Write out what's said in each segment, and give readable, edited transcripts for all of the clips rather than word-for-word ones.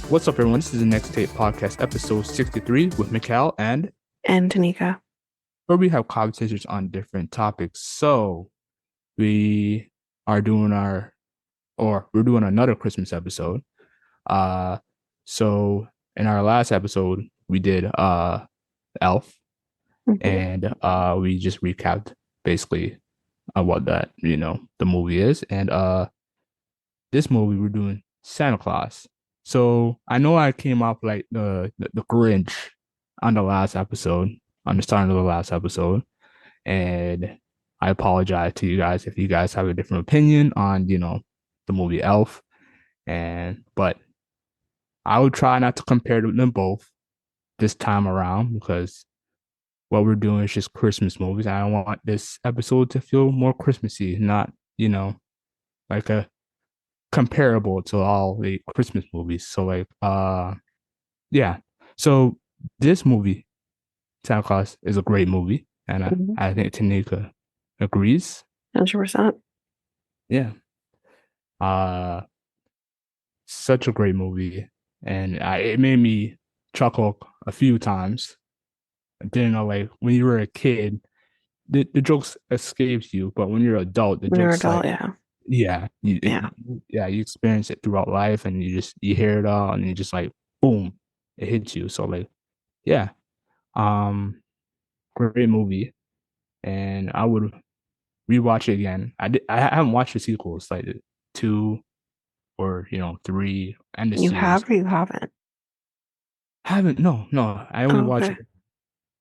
What's up, everyone? This is the Next Tape Podcast, episode 63 with Mikel, and Tanyka. where we have conversations on different topics. So we are doing we're doing another Christmas episode. Uh, so in our last episode, we did Elf, Mhm. and we just recapped basically what the movie is, and this movie we're doing Santa Claus. So I know I came off like the Grinch on the last episode, on the start of the last episode, and I apologize to you guys if you guys have a different opinion on the movie Elf, and but I would try not to compare them both this time around because what we're doing is just Christmas movies. I don't want this episode to feel more Christmassy, not like a comparable to all the Christmas movies. So like yeah. So this movie, Santa Claus, is a great movie. And Mhm. I think Tanika agrees. 100%. Yeah. Uh Such a great movie. And it made me chuckle a few times. I didn't know like when you were a kid, the jokes escapes you, but when you're an adult, the When you're an jokes like adult, yeah. yeah, Yeah. you experience it throughout life and you hear it all and you just like boom, it hits you. So like yeah, um, great movie, and I would rewatch it again. I haven't watched the sequels like the two or three and the You series. have or you haven't? Haven't no. I only Oh, watched okay.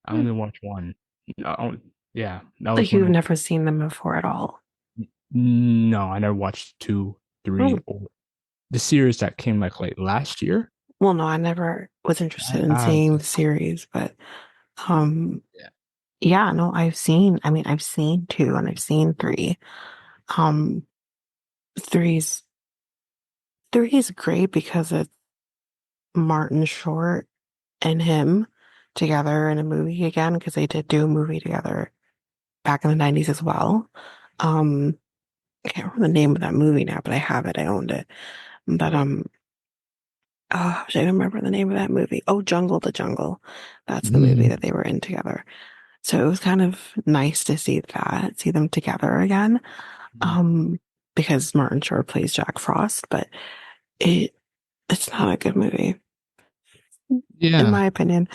I only watched one. Yeah, that was Like when you've I never seen them before at all. no, I never watched two, three, Hmm. or the series that came like last year. Well, no, I never was interested in I haven't seeing seen. the series, but um Yeah. yeah, no, I've seen two and I've seen three. Um three's three is great because it's Martin Short and him together in a movie again, because they did do a movie together back in the 90s as well. Um I can't remember the name of that movie now, but I have it. I owned it. But I don't remember the name of that movie. Oh, Jungle the Jungle. That's the movie Mhm. that they were in together. So it was kind of nice to see them together again. Um, because Martin Short plays Jack Frost, but it it's not a good movie. In Yeah. my opinion,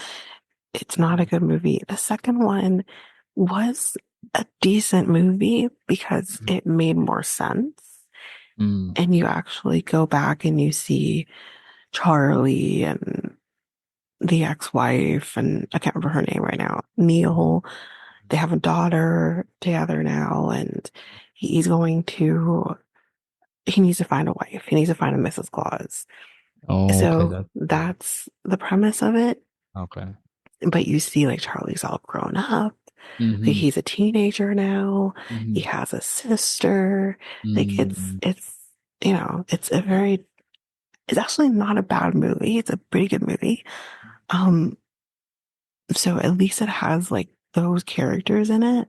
it's not a good movie. The second one was a decent movie because it made more sense. Mm. And you actually go back and you see Charlie and the ex-wife, and I can't remember her name right now, Neil. They have a daughter together now, and he's going to, he needs to find a wife. He needs to find a Mrs. Claus. Oh, okay. So that's the premise of it. Okay. But you see, like, Charlie's all grown up. Like, Mm-hmm. he's a teenager now. He Mm-hmm. has a sister. Like, Mm-hmm. it's a very, it's actually not a bad movie. It's a pretty good movie. Um, So at least it has like those characters in it.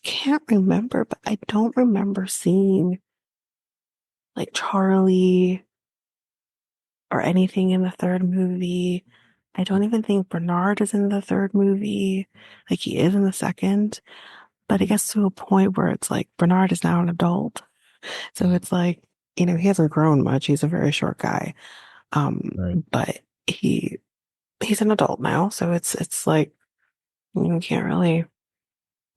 Can't remember, but I don't remember seeing like Charlie or anything in the third movie. I don't even think Bernard is in the third movie. Like he is in the second, but it gets to a point where it's like Bernard is now an adult. So it's like, he hasn't grown much. He's a very short guy. Right. But he's an adult now. So it's like you can't really,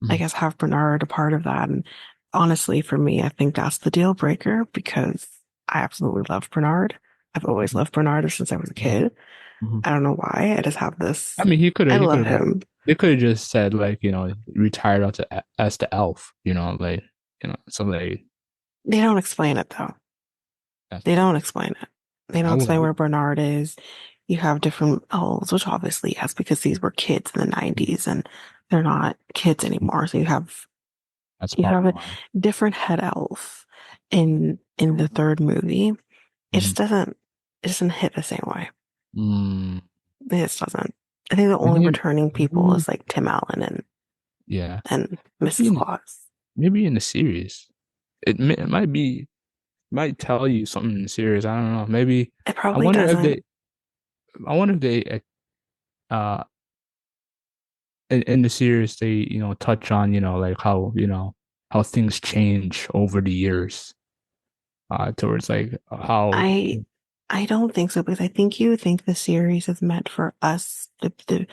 I Mm. guess, have Bernard a part of that. And honestly, for me, I think that's the deal breaker because I absolutely love Bernard. I've always loved Bernard since I was a Mhm. kid. Mhm. I don't know why. I just have I this. mean, I he could love have him. they could have just said like, retired out as the elf, like, so like They don't explain it though. that's They don't explain it. They don't I explain would where Bernard is. You have different elves, which obviously yes, because these were kids in the 90s and they're not kids anymore. So that's you have probably a why. different head elf in the third movie. It Mhm. just doesn't hit the same way. Mm. It just doesn't. I think the only Maybe, returning people maybe is like Tim Allen yeah. and Maybe Mrs. in Claus. maybe in the series. It might be might tell you something in the series. I don't know. Maybe It I probably wonder if doesn't. they uh in the series they touch on like how how things change over the years towards like how I I don't think so because I think you think the series is meant for us, the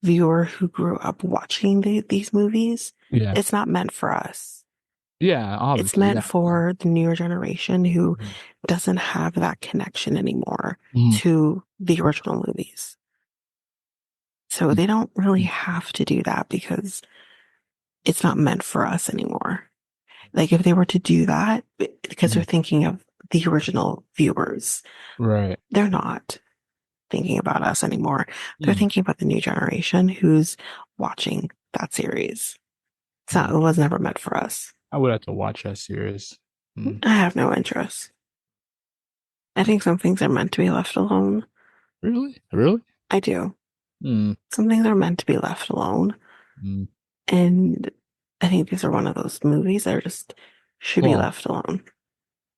viewer who grew up watching these movies. yeah It's not meant for us. yeah It's obviously meant yeah for the newer generation who Mhm. doesn't have that connection anymore Mhm. to the original movies. So they don't really have to do that because it's not meant for us anymore. Like if they were to do that, because they're Mhm. thinking of the original viewers, Right. they're not thinking about us anymore. They're Mm. thinking about the new generation who's watching that series. It Mm. was never meant for us. I would have to watch that series. Mm. I have no interest. I think some things are meant to be left alone. Really. I do. Mm. Some things are meant to be left alone. Mm. And I think these are one of those movies that are just should be Well, left alone.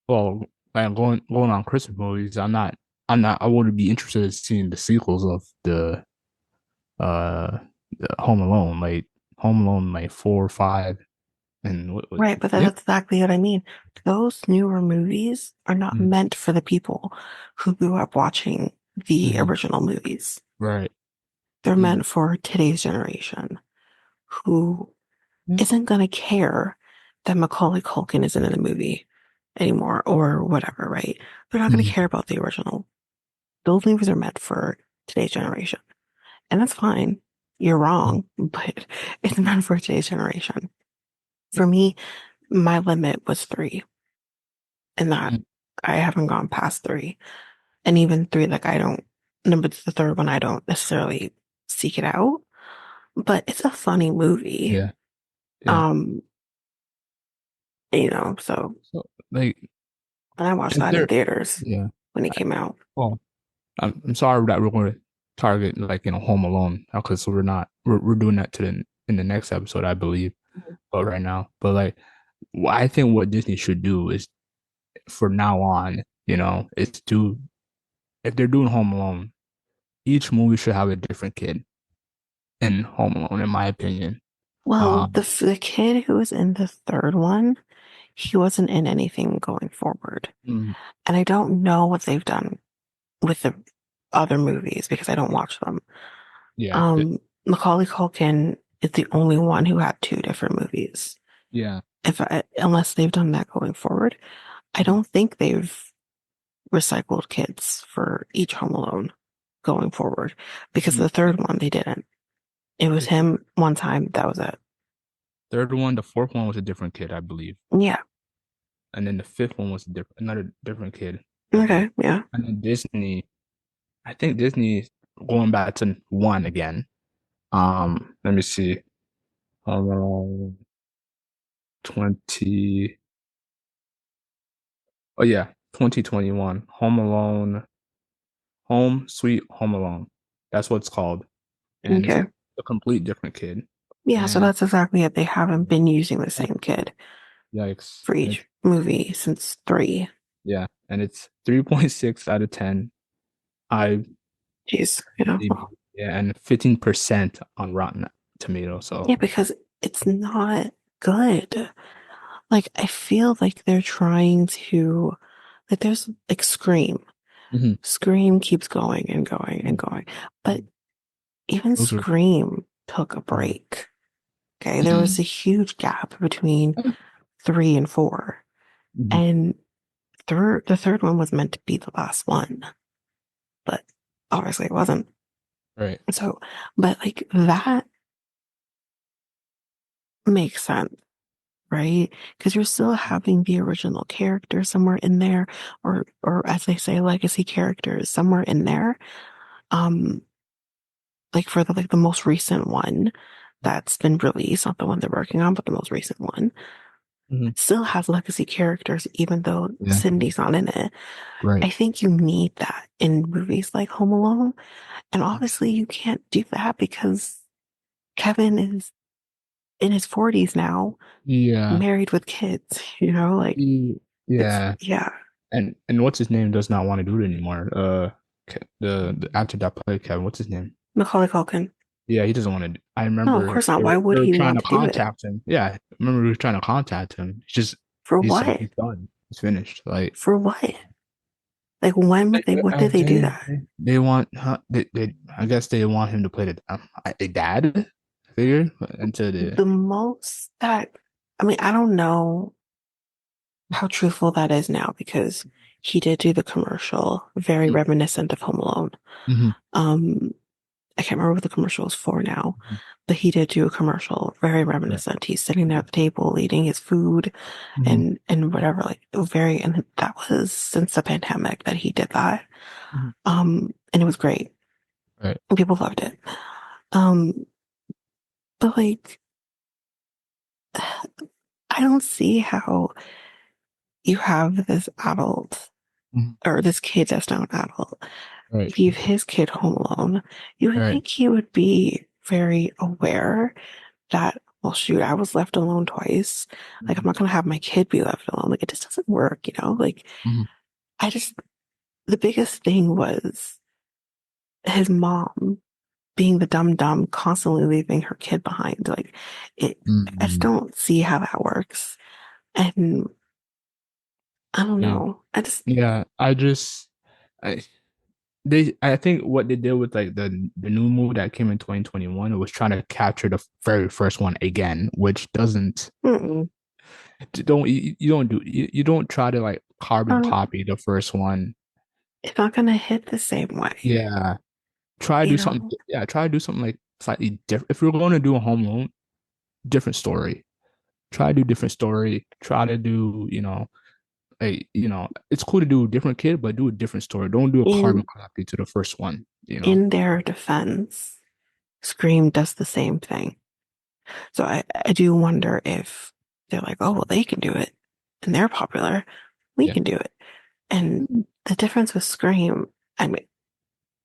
well, like going on Christmas movies. I'm not. I wouldn't be interested in seeing the sequels of uh the Home Alone, like Home Alone, like 4 or 5, and Right, but yeah. that's exactly what I mean. Those newer movies are not Mm. meant for the people who grew up watching the Mhm. original movies. Right. They're Mm. meant for today's generation who Yeah. isn't going to care that Macaulay Culkin isn't in the movie anymore or whatever, right? They're not going to Mhm. care about the original. Those movies are meant for today's generation. And that's fine. You're wrong, but it's meant for today's generation. For me, my limit was three, and that Mm. I haven't gone past three. And even three, like I don't, number the third one, I don't necessarily seek it out, but it's a funny movie. Yeah. Yeah. Um, so So like, and I watched is that in there? theaters Yeah. when it came out. Well, I'm sorry that we're going to target like Home Alone because we're doing that to the in the next episode I believe, but right now, but like I think what Disney should do is for now on, is to if they're doing Home Alone, each movie should have a different kid in Home Alone, in my opinion. Well, Um, the kid who was in the third one, he wasn't in anything going forward. mm, And I don't know what they've done with the other movies because I don't watch them. yeah, Macaulay Culkin is the only one who had two different movies. yeah, Unless they've done that going forward, I don't think they've recycled kids for each Home Alone going forward because mm, the third one they didn't. It was the him one time. That was it. third one, the fourth one was a different kid, I believe, Yeah. and then the fifth one was another different kid, I believe, Okay. Yeah. and then I think Disney going back to one again. Let me see. Alone 20. Oh yeah, 2021. Home Sweet Home Alone. That's what it's called, and it's Okay. a complete different kid. Yeah. So And that's exactly it. They haven't been using the same kid yikes, for and each movie since three. it's 3.6 out of 10. I Jeez. yeah, and 15% on Rotten Tomato. Yeah, So because it's not good. Like I feel like they're trying to like there's like Scream. mhm, Scream keeps going and going and going. But even those are Scream took a break. Okay. There was mhm, a huge gap between three and four. mhm, And the third one was meant to be the last one, but obviously it wasn't. right. So, but like that makes sense, right? Because you're still having the original character somewhere in there, or as they say, legacy characters somewhere in there. Um, like for the most recent one that's been released, not the one they're working on, but the most recent one. Hmm. still has legacy characters, even though Yeah. Cindy's not in it. Right. I think you need that in movies like Home Alone. And obviously, you can't do that because Kevin is in his 40s now, Yeah. married with kids, you know, like it's, Yeah. yeah, And what's his name does not want to do it anymore. The actor that played Kevin, what's his name? Macaulay Culkin. Yeah, he doesn't want to. I No, of remember course not. they Why were, would they were he trying want to to do it? contact him. Yeah, I remember we were trying to contact him. For He said what? he's done. He's finished. Like For what? Like, when would they, what did they do that? they want they I guess they want him to play the dad figure into the. The most that, I mean, I don't know how truthful that is now because he did do the commercial, very reminiscent of Home Alone. Mhm. Um, I can't remember what the commercial is for now, but he did do a commercial, very Right. reminiscent. He's sitting there at the table eating his food Mhm. and whatever, like very, and that was since the pandemic that he did that. Mhm. And it was great. Right. And people loved it. Um, but like, I don't see how you have this adult Mhm. or this kid that's now an adult Right. leave his kid home alone. You would Right. think he would be very aware that, well, shoot, I was left alone twice. Like, I'm Mhm. not going to have my kid be left alone. Like, it just doesn't work, you know? Like, Mhm. I just, the biggest thing was his mom being the dumb dumb, constantly leaving her kid behind. Like, it, I just Mhm. don't see how that works. And I don't Yeah. know. I just, Yeah. I I think what they did with like the new movie that came in 2021 was trying to capture the very first one again, which doesn't mm-mm. don't you don't do you don't try to like carbon Um, copy the first one. it's not going to hit the same way, Yeah. Try to you do something. know? Yeah, try to do something like slightly different. If you're going to do a home loan, different story. Try to do different story. Try to do, it's cool to do a different kid, but do a different story. Don't do a carbon In copy to the first one. in their defense, Scream does the same thing. So I do wonder if they're like, oh, well, they can do it and they're popular. We Yeah. can do it. And the difference with Scream, I mean,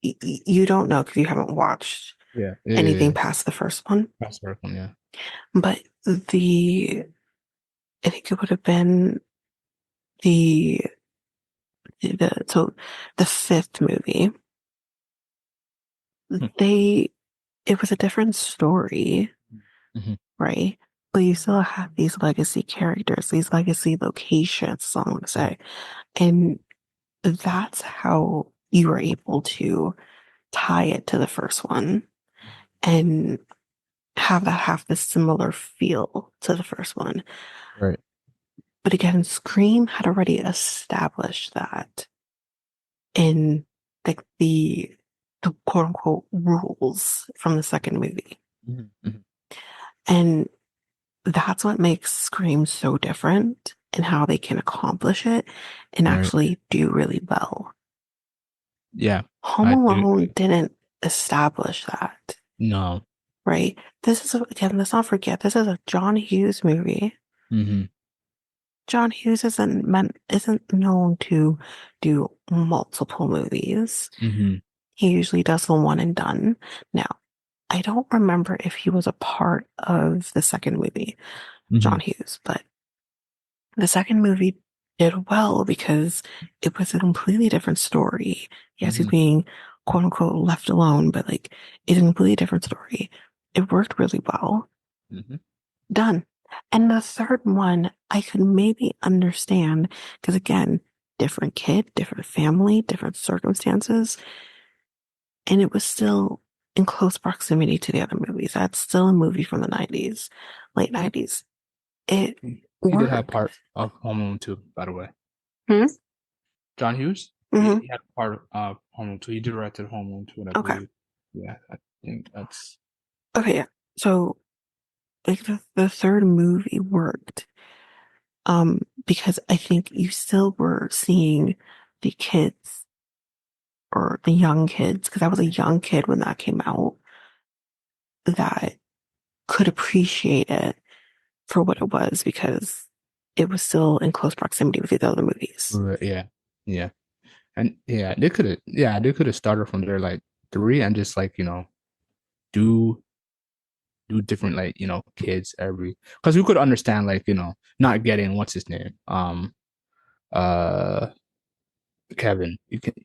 you don't know because you haven't watched Yeah. Yeah. Yeah. anything Yeah. past the first one. That's the first one. Yeah. But I think it would have been the, so the fifth movie, Hmm. they, it was a different story, Mhm. right? But you still have these legacy characters, these legacy locations, so I want to say. And that's how you were able to tie it to the first one and have that have this similar feel to the first one. Right. But again, Scream had already established that in like the quote unquote rules from the second movie. Mhm. Mhm. And that's what makes Scream so different and how they can accomplish it and Right. actually do really well. Yeah. Home I do. Alone didn't establish that, No. right? This is, again, let's not forget, this is a John Hughes movie. Hmm. John Hughes isn't known to do multiple movies. Hmm. He usually does the one and done. Now, I don't remember if he was a part of the second movie, Hmm. John Hughes, but the second movie did well because it was a completely different story. Yes, he's Hmm. being quote unquote left alone, but like it's a completely different story. It worked really well. Hmm. Done. And the third one, I could maybe understand because again, different kid, different family, different circumstances. And it was still in close proximity to the other movies. That's still a movie from the 90s, late 90s. It He did have worked. part of Home Alone 2, by the way. Hmm? John Hughes, Hmm. he had part of Home Alone 2. He directed Home Alone 2, and I Okay. believe. Yeah, I think that's. Okay. Yeah. So like the third movie worked because I think you still were seeing the kids or the young kids, because I was a young kid when that came out, that could appreciate it for what it was because it was still in close proximity with the other movies. Yeah, yeah, and they could have started from there like three and just like do do different like kids every because we could understand like not getting what's his name uh Kevin,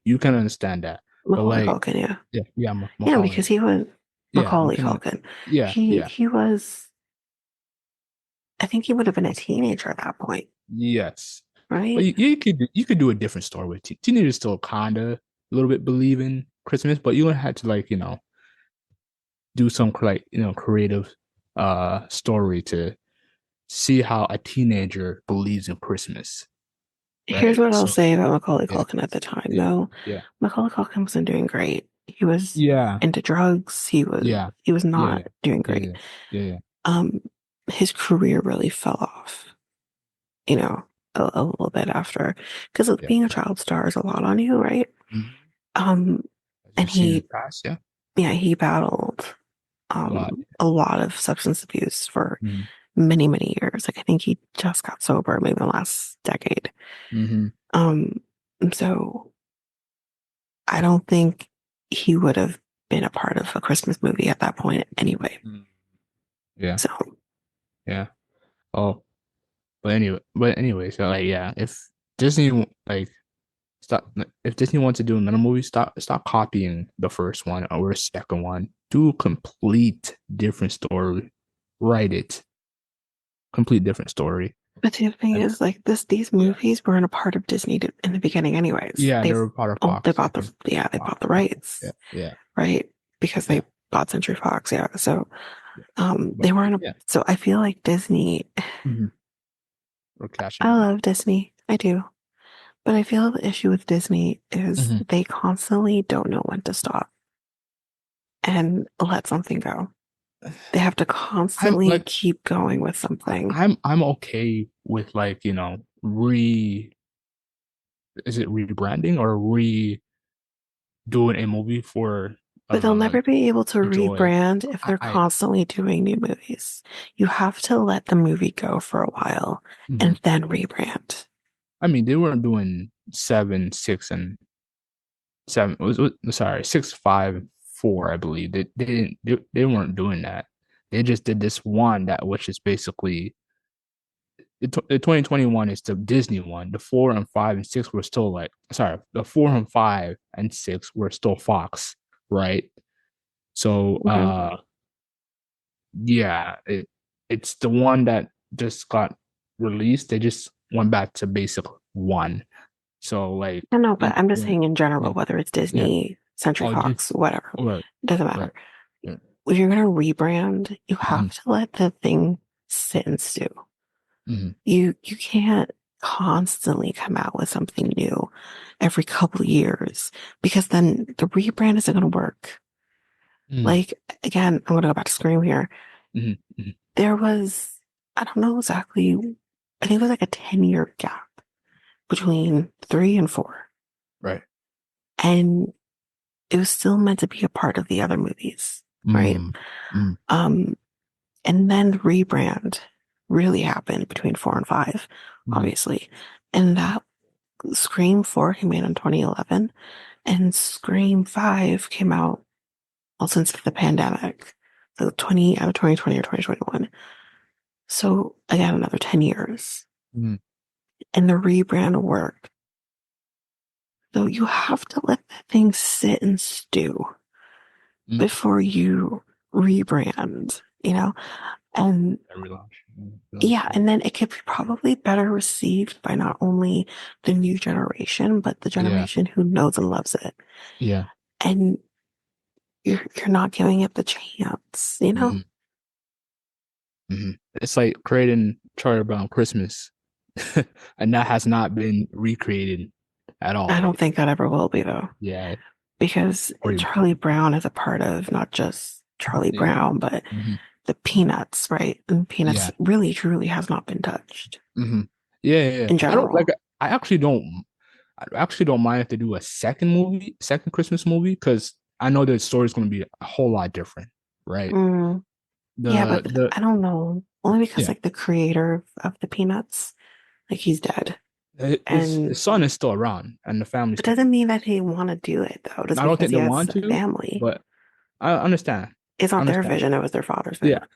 you can understand that, but Macaulay like Culkin, yeah. yeah, Yeah, because Macaulay, he was yeah, you Macaulay can Culkin. yeah, He yeah, he was I think he would have been a teenager at that point, yes, but right? you could do a different story with teenagers still kinda a little bit believe in Christmas, but you would have to like do some like creative story to see how a teenager believes in Christmas, Here's right? what I'll So say about Macaulay yeah, Culkin at the time, yeah, though. yeah, Macaulay Culkin wasn't doing great. He was yeah, into drugs. He was yeah, he was yeah, not yeah, doing yeah, great. yeah, yeah, yeah, Um, his career really fell off, you know, a little bit after, because yeah, being a yeah. child star is a lot on you, right? Mhm. Um, As and you've seen in the he, past, yeah, yeah, he battled a lot. a lot of substance abuse for Mm-hmm. many, many years. Like I think he just got sober maybe in the last decade. Mm-hmm. Um, so I don't think he would have been a part of a Christmas movie at that point anyway. Yeah, So, yeah. Oh, but anyway, so like, yeah, if Disney like stop, if Disney wants to do another movie, stop copying the first one or the second one. Do a complete different story. Write it, complete different story. but the thing And is, like these yeah, movies weren't a part of Disney in the beginning, anyways. yeah, they were part of They Fox, I bought think. they bought Fox, the I think. Yeah, rights, yeah, right? Because yeah, they bought Century Fox, yeah. So, yeah. they But weren't. yeah, So I feel like Disney. mm-hmm. We're cashing I in. love Disney, I do, but I feel the issue with Disney is Mm-hmm. they constantly don't know when to stop and let something go. They have to I'm constantly like keep going with something. I'm okay with like re is it rebranding or re doing a movie for But they'll like never be able to enjoy. rebrand if they're I constantly doing new movies. You have to let the movie go for a while mhm. and then rebrand. I mean they weren't doing 7, 6, and 7 sorry 6, 5, 4 I believe they weren't doing that. They just did this one that which is basically the 2021 is the Disney one. The 4 and 5 and 6 were still like sorry, the 4 and 5 and 6 were still Fox, right? So Mhm. yeah, it's the one that just got released. They just went back to basic one. So like I know, but in I'm just doing saying in general, yeah, whether it's yeah. Disney, Century Oh just Fox, whatever, right, it doesn't right. matter. Yeah. If you're going to rebrand, you Mm-hmm, have to let the thing sit and stew. mm-hmm, You can't constantly come out with something new every couple of years because then the rebrand isn't going to work. mm-hmm, Like again, I'm going to go back to Scream here. mm-hmm. There was, I don't know exactly, I think it was like a 10-year gap between three and four. Right. And it was still meant to be a part of the other movies, right? Mm, mm, Um, and then the rebrand really happened between four and five, mm, obviously. And that Scream 4 came out in 2011, and Scream 5 came out, well, since the pandemic, so 2020 or 2021. So again, another 10 years. mm, And the rebrand worked. So you have to let that thing sit and stew mm. before you rebrand, And I relaunch. Relaunch, yeah, yeah. and then it could be probably better received by not only the new generation, but the Yeah. generation who knows and loves it. Yeah. And you're not giving it the chance. Mm-hmm, mm-hmm. It's like creating Charlie Brown Christmas, and that has not been recreated at I all. don't think that ever will be though, Yeah, because pretty Charlie bad. Brown is a part of not just Charlie Yeah. Brown, but Hmm. the Peanuts, right? And Peanuts Yeah. really truly has not been touched Hmm. Yeah, yeah, yeah. in I don't like. general. I actually don't. I actually don't mind if they do a second movie, second Christmas movie, because I know the story's going to be a whole lot different, right? Mm, yeah, but The I don't know. Only because yeah. like the creator of the Peanuts, like he's dead. His And son is still around, and the family's it still. doesn't mean that he want to do it though, just I don't because think he they has want a to, family. but I understand. It's not their Understand. vision, it was their father's vision. Yeah,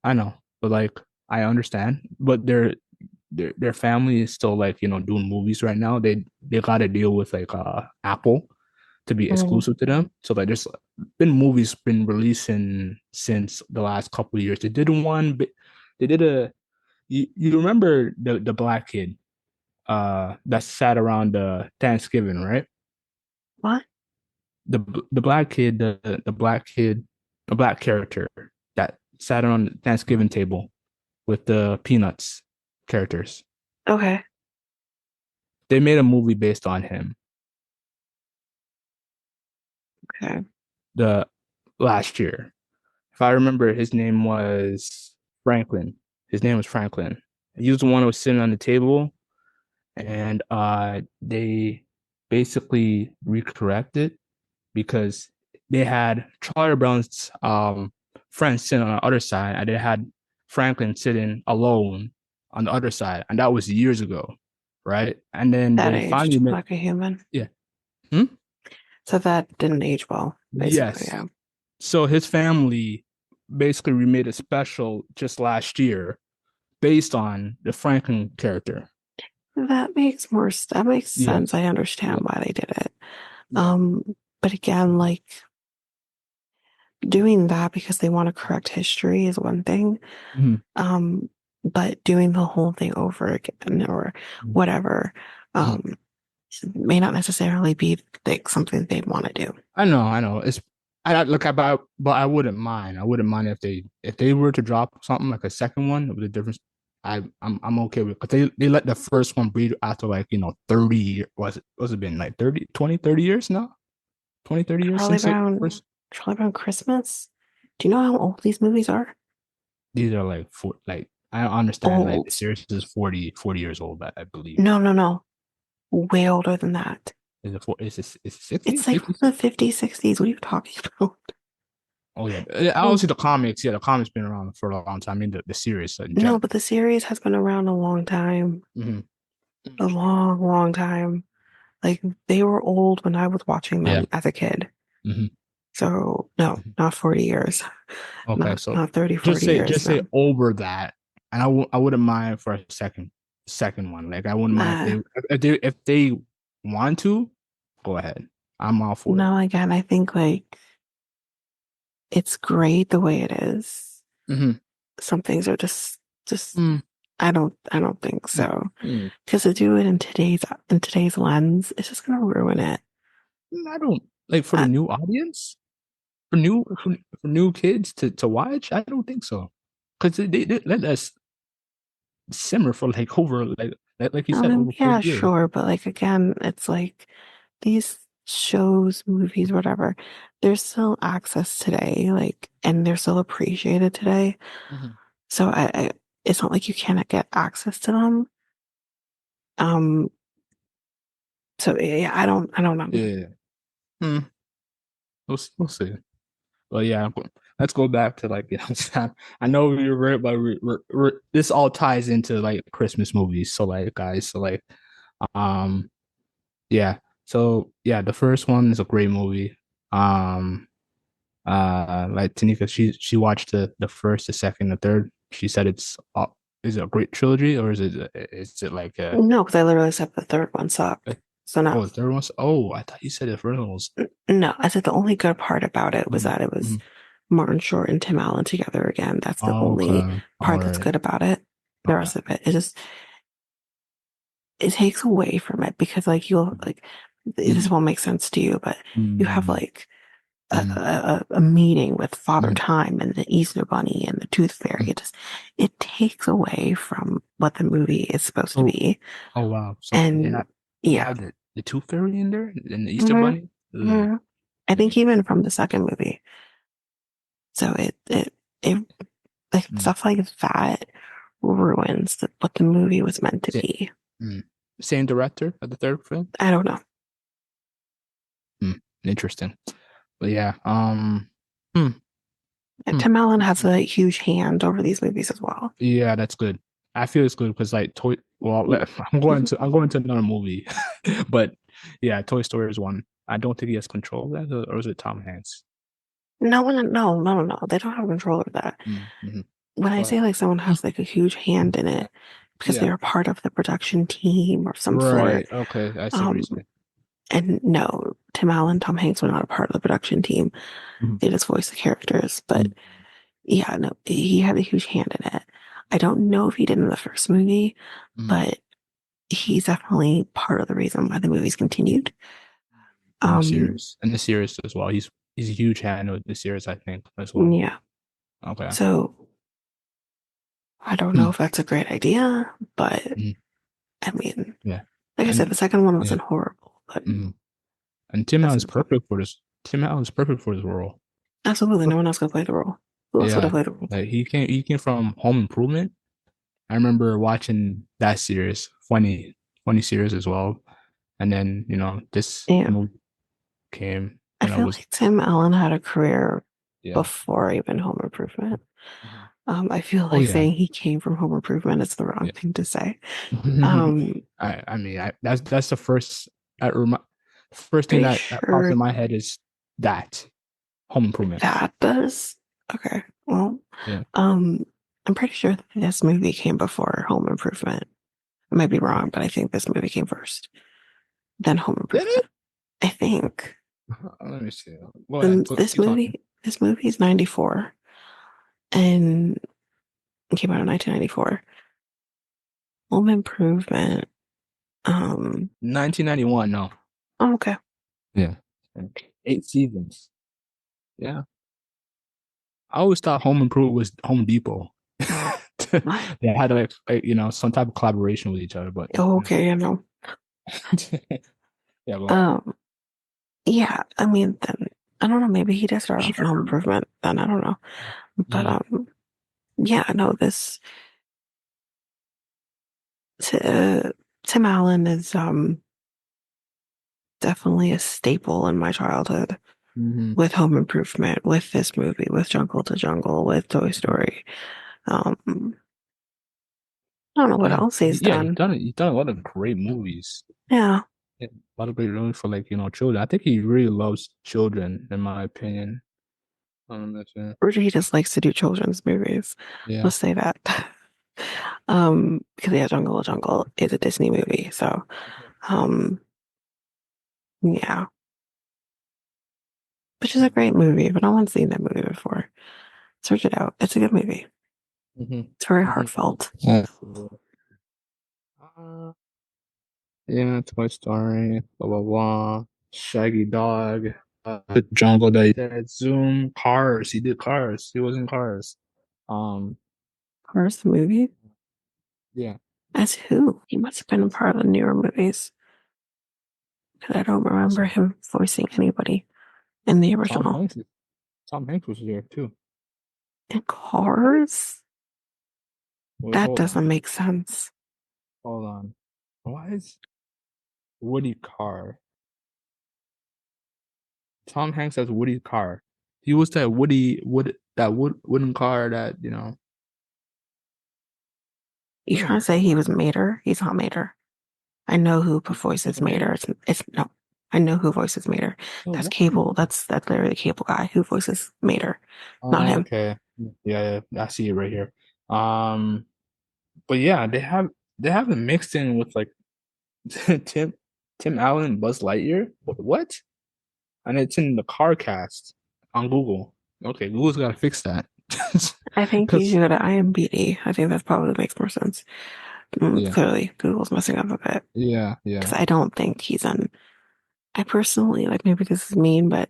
I know, but like I understand. But their family is still like doing movies right now. They got to deal with like Apple to be Mm. exclusive to them. So like there's been movies been releasing since the last couple of years. They did one. They did a. You remember the black kid that sat around the Thanksgiving, right? What? The black kid, the black kid, a black character that sat on the Thanksgiving table with the Peanuts characters. Okay. They made a movie based on him. Okay. The last year, if I remember, his name was Franklin. His name was Franklin. He was the one who was sitting on the table, and they basically recorrected because they had Charlie Brown's friend sitting on the other side, and they had Franklin sitting alone on the other side, and that was years ago, right? And then That they finally aged met. like a human. Yeah. Hmm? So that didn't age well, basically, Yes. yeah. So his family basically remade a special just last year based on the Franklin character. That makes sense. Yes. I understand Yeah. why they did it. Yeah. But again, like doing that because they want to correct history is one thing. Mhm. Um, but doing the whole thing over again or whatever, um, may not necessarily be like something they'd want to do. I know. I look about, but I wouldn't mind. I wouldn't mind if they were to drop something like a second one with a difference. I'm okay with it because they let the first one breed after like 30 was it been like 30 20 30 years now 20 30 years Charlie since it Brown, first. Charlie Brown Christmas. Do you know how old these movies are? These are like like I understand like the Old. series is 40 years old, I believe. No, no, no. Way older than that. Is it It's 60s like from 50s? the 50s, 60s. What are you talking about? Oh yeah, Oh, obviously the comics. Yeah, the comics been around for a long time. I mean the series in no, general. but the series has been around a long time. Hmm. A long, long time. Like they were old when I was watching Yeah. them as a kid. Hmm. So no, not 40 years. Okay, so Not 30, just 40 say years. just say No. over that, and I wouldn't mind for a second one. Like I wouldn't mind Uh, if they want to go ahead. I'm all for it. no, again, I think like it's great the way it is. Hmm. Some things are just Mm, I don't think mm, so. mm. Because to do it in today's lens, it's just gonna ruin it. I don't like for the Uh, new audience, for new kids to watch. I don't think so, because they let us simmer for like over like you I said mean, over yeah, 40 years. sure, but like again, it's like these shows, movies, whatever, there's still access today, like, and they're still appreciated today. Hmm. So it's not like you cannot get access to them. Um, so yeah, I don't know. Yeah. Hmm. We'll see. But yeah, let's go back to like I know we are right, but this all ties into like Christmas movies. So like guys, so like um yeah, so yeah, the first one is a great movie. Um like Tanika, she watched the first, the second, the third. She said it's is it a great trilogy or is it like No, because I literally said the third one sucked. a So no, oh the third one? Oh, I thought you said the first one was. no. I said the only good part about it was Mhm, that it was mhm. Martin Short and Tim Allen together again. That's the Oh, only okay, all part that's right, good about it. The okay. rest of it, it takes away from it because like you'll like this Mhm, won't make sense to you, but you have mhm, like mhm, a meeting with Father mhm, Time and the Easter Bunny and the Tooth Fairy. mhm. It takes away from what the movie is supposed to So, be. oh wow. So And they yeah. have the Tooth Fairy in there and the Easter Mhm, Bunny. Ugh. mhm. I think even from the second movie. So it like Mm. stuff like that ruins what the movie was meant to Sa- be. mm. Same director of the third film. I don't know. Hmm. Interesting. But yeah. Hmm. And Hmm. Tim Allen has a huge hand over these movies as well. Yeah, that's good. I feel it's good because like Toy. Well, I'm going to another movie, but yeah, Toy Story is one. I don't think he has control of that, or is it Tom Hanks? No. They don't have control of that. Mm-hmm. When I But say like someone has like a huge hand in it because they yeah, are part of the production team of some sort. right. Okay, I see what you're Um, saying. and no, Tim Allen, Tom Hanks were not a part of the production team. Mhm. They just voiced the characters. But yeah, no, he had a huge hand in it. I don't know if he did in the first movie, Mhm. but he's definitely part of the reason why the movies continued. In the Um, series, as well. He's a huge fan of the series, I think, as well. yeah. Okay. So I don't know Hmm. if that's a great idea, but Mhm. I mean, Yeah, like I said, and the second one yeah, wasn't horrible, but mhm. And Tim that's Allen's perfect for this. Tim Allen's perfect for this role. absolutely no one else could play the role. Who else would have Yeah, played the role? like he came from Home Improvement. I remember watching that series, funny series as well. And then this Yeah. movie came I when I feel was like Tim Allen had a career yeah. before even Home Improvement. Mhm. I feel Oh like yeah, saying he came from Home Improvement is the wrong yeah. thing to say. Um, I mean that's the first first thing pretty that pops in sure my head is that Home Improvement. that does. Okay. Well, Yeah. um, I'm pretty sure that this movie came before Home Improvement. I might be wrong, but I think this movie came first, then Home Did it? Improvement. I think. Let me see. Go ahead. Then Keep talking. this movie is 94 and it came out in 1994. Home Improvement. Um, 1991. No. oh, okay. Yeah. 8 seasons. Yeah. I always thought Home Improvement was Home Depot. What? They had like some type of collaboration with each other, but Oh, okay, I know. yeah, go ahead. Um, yeah, I mean, then I don't know. Maybe he did start off in Home Improvement. Then I don't know, but Mhm. yeah, no. Uh, Tim Allen is definitely a staple in my childhood Mhm. with Home Improvement, with this movie, with Jungle to Jungle, with Toy Story. Um, I don't know what Yeah, else he's yeah, done. he's done a lot of great movies. Yeah, Yeah, a lot of great movies for like children. I think he really loves children, in my opinion. That's it. or he just likes to do children's movies. Yeah. Let's say that. Because yeah, Jungle to Jungle is a Disney movie, so um, yeah, which is a great movie. But no one's seen that movie before. Search it out. It's a good movie. Mm-hmm. It's very Mm-hmm. heartfelt. Absolutely. Yeah, Toy Story, blah blah blah. Shaggy Dog, the Jungle that he said, Zoom, Cars. He did Cars. He was in Cars. Um, First movie yeah. as who? He must have been a part of the newer movies because I don't remember Also, him voicing anybody in the Tom original. Hanks. Tom Hanks was here too. In Cars? Wait, That hold doesn't on, make sense. hold on. Why is Woody Car? Tom Hanks as Woody Car. He was that wooden car that You where trying to was say he was that? Mater? He's not Mater. I know who He's voices a mayor. Mater. It's no. I know who voices Mater. So That's why? Cable. That's literally the Cable guy who voices Mater, not Oh, him. okay. Yeah, I see it right here. Um, but yeah, they have it mixed in with like Tim Tim Allen and Buzz Lightyear. What? And it's in the car cast on Google. Okay, Google's got to fix that. I think you Because should go to IMDb. I think that probably makes more sense. yeah, Clearly, Google's messing up a bit yeah. because I don't think he's in. I personally like maybe this is mean, but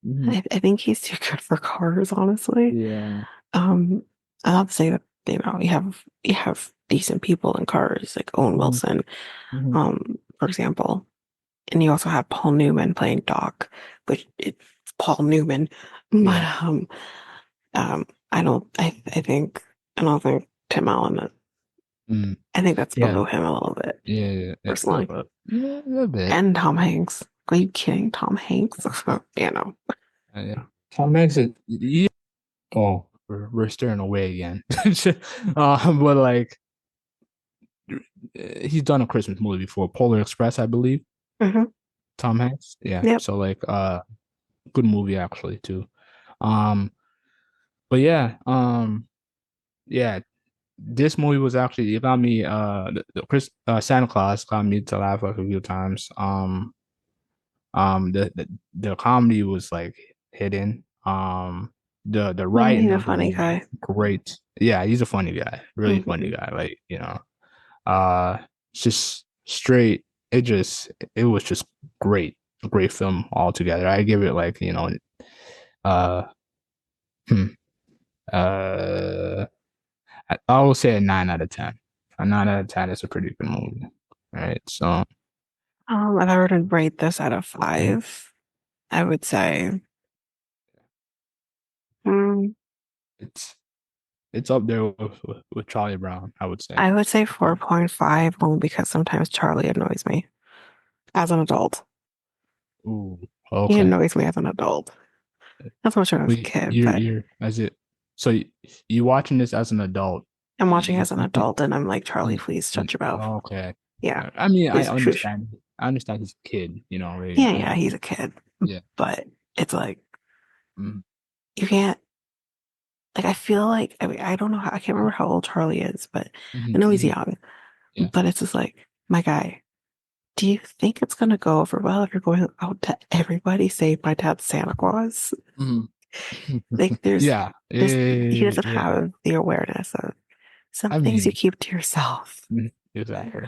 Hmm. I think he's too good for Cars. Honestly, Yeah. um, I have to say that you have decent people in Cars like Owen Hmm. Wilson, Hmm. for example. And you also have Paul Newman playing Doc, which it's Paul Newman. But Yeah. I don't think Tim Allen. Mm. I think that's Yeah. below him a little bit, Yeah. A little personally. bit. Yeah, a little bit. And Tom Hanks. Are you kidding? Tom Hanks? You know. Yeah. Tom Hanks is, yeah. Oh, we're staring away again. But like he's done a Christmas movie before, Polar Express, I believe. Hmm. Tom Hanks. Yeah. Yep. So like good movie actually too. Um but yeah, yeah, this movie was actually it got me the Chris Santa Claus got me to laugh like a few times. The comedy was like hidden. The Yeah, writing he's a of the funny movie guy. great. Yeah, he's a funny guy, really funny Hmm. guy. Like, uh it's just straight. It was just great. A great film altogether. I give it like, uh hmm, uh I will say a 9 out of 10. A 9 out of 10 is a pretty good movie. Right. So If I were to rate this out of five, I would say, mm, it's it's up there with Charlie Brown, I would say. I would say 4.5 only because sometimes Charlie annoys me as an adult. Ooh, He okay. annoys me as an adult. Not so much when I was a Well, kid, but you're as it. So you watching this as an adult? I'm watching You, as an you think? adult and I'm like, Charlie, please shut your mouth. Okay. Yeah, I mean, I please shush. understand. I understand he's a kid. Yeah, yeah, he's a kid. Yeah. But it's like, Mm-hmm. you can't, like, I feel like, I mean, I don't know how, I can't remember how old Charlie is, but I know he's Hmm. young. Yeah. But it's just like, my guy, do you think it's going to go over well if you're going out to everybody say my dad's Santa Claus? Hmm. Like, Yeah. there's, he Yeah. doesn't Yeah. have the awareness of some I things you mean, keep to yourself. exactly.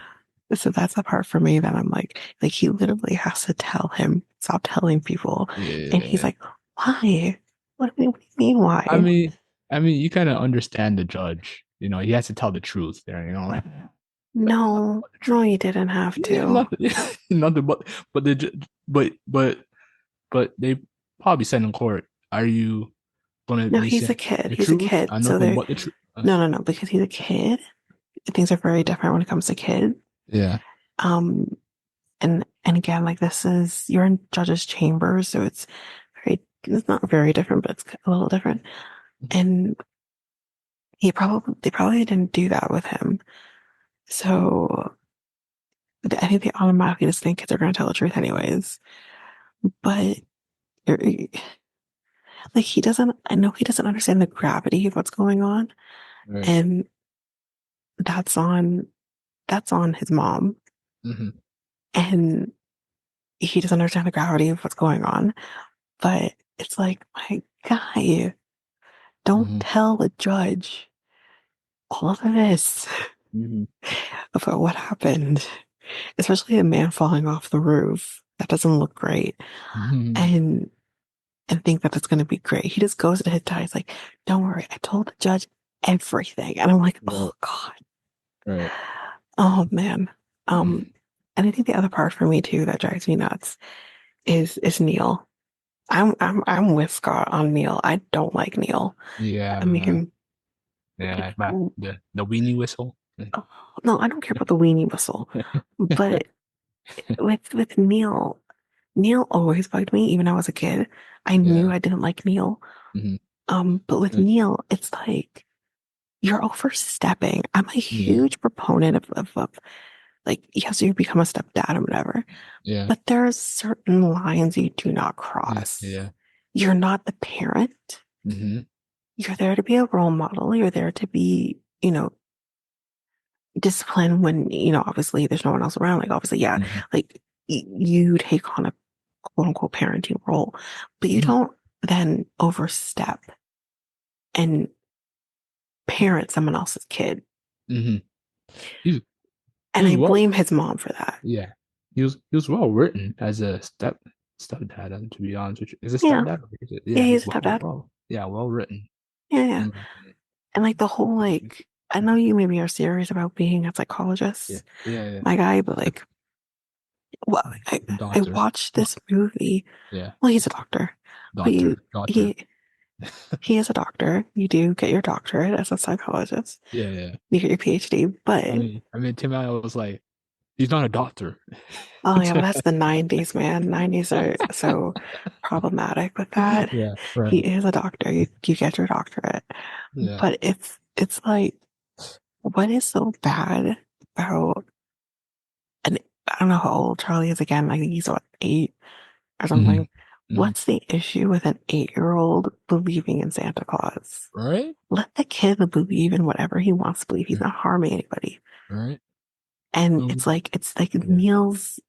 So that's the part for me that I'm like he literally has to tell him, stop telling people. And he's Yeah. like, why? What do you mean, I why? mean, you kind of understand the judge. He has to tell the truth there. Like nothing No, but the no, truth. you didn't have Yeah, to. nothing, nothing but the but they probably said in court, "Are you gonna No, be he's a saying kid. the He's a truth kid. and So nothing they but the truth?" no, because he's a kid. Things are very different when it comes to kids. Yeah. Um, and again, like this is you're in judge's chambers, so it's not very different, but it's a little different. And they probably didn't do that with him. So I think they automatically just think kids are going to tell the truth anyways. But like he doesn't, I know he doesn't understand the gravity of what's going on, Right. and that's on that's on his mom, Hmm. and he doesn't understand the gravity of what's going on. But it's like, my guy, don't Hmm. tell the judge all of this Hmm. about what happened, especially a man falling off the roof. That doesn't look great. Hmm. And think that it's going to be great. He just goes to his dad. He's like, don't worry. I told the judge everything. And I'm like, Right. oh God. Right. Oh man. Um, Mhm. and I think the other part for me too that drives me nuts is Neil. I'm with Scott on Neil. I don't like Neil. Yeah, I man. mean, Yeah, but the weenie whistle. oh, no, I don't care about the weenie whistle. But with Neil, Neil always bugged me, even when I was a kid. I knew Yeah. I didn't like Neil. Hmm. But with Neil, it's like you're overstepping. I'm a Yeah. huge proponent of like, yes, you become a stepdad or whatever, Yeah. but there are certain lines you do not Yeah. cross. Yeah. You're not the parent. Hmm. You're there to be a role model. You're there to be, disciplined when, obviously there's no one else around. Like, obviously, yeah, Hmm. like you take on a quote unquote parenting role, but you Hmm. don't then overstep and parent someone else's kid. Hmm. He he And was I well. blame his mom for that. Yeah, he was well written as a stepdad. And to be honest with you, is it Yeah. stepdad? Or is it, Yeah, yeah, he's he's a stepdad. well written. Yeah, yeah. In my opinion. And like the whole like I know you maybe are serious about being a Yeah, psychologist, yeah, my guy, but like well I doctor, watched this movie. yeah, Well, he's a doctor. But doctor. he is a doctor. You do get your doctorate as a psychologist. Yeah, yeah. You get your PhD, but Tim Allen was like, he's not a doctor. oh yeah, but that's the 90s, man. 90s are so problematic with that. Yeah, He right. is a doctor. You get your doctorate. Yeah. But it's like what is so bad? about an I don't know how old Charlie is again. I think he's what, 8 or Hmm. something. Hmm. What's the issue with an 8-year-old believing in Santa Claus? Right? Let the kid believe in whatever he wants to believe. He's Yeah. not harming anybody. Right? And No. it's like Yeah. Neil's,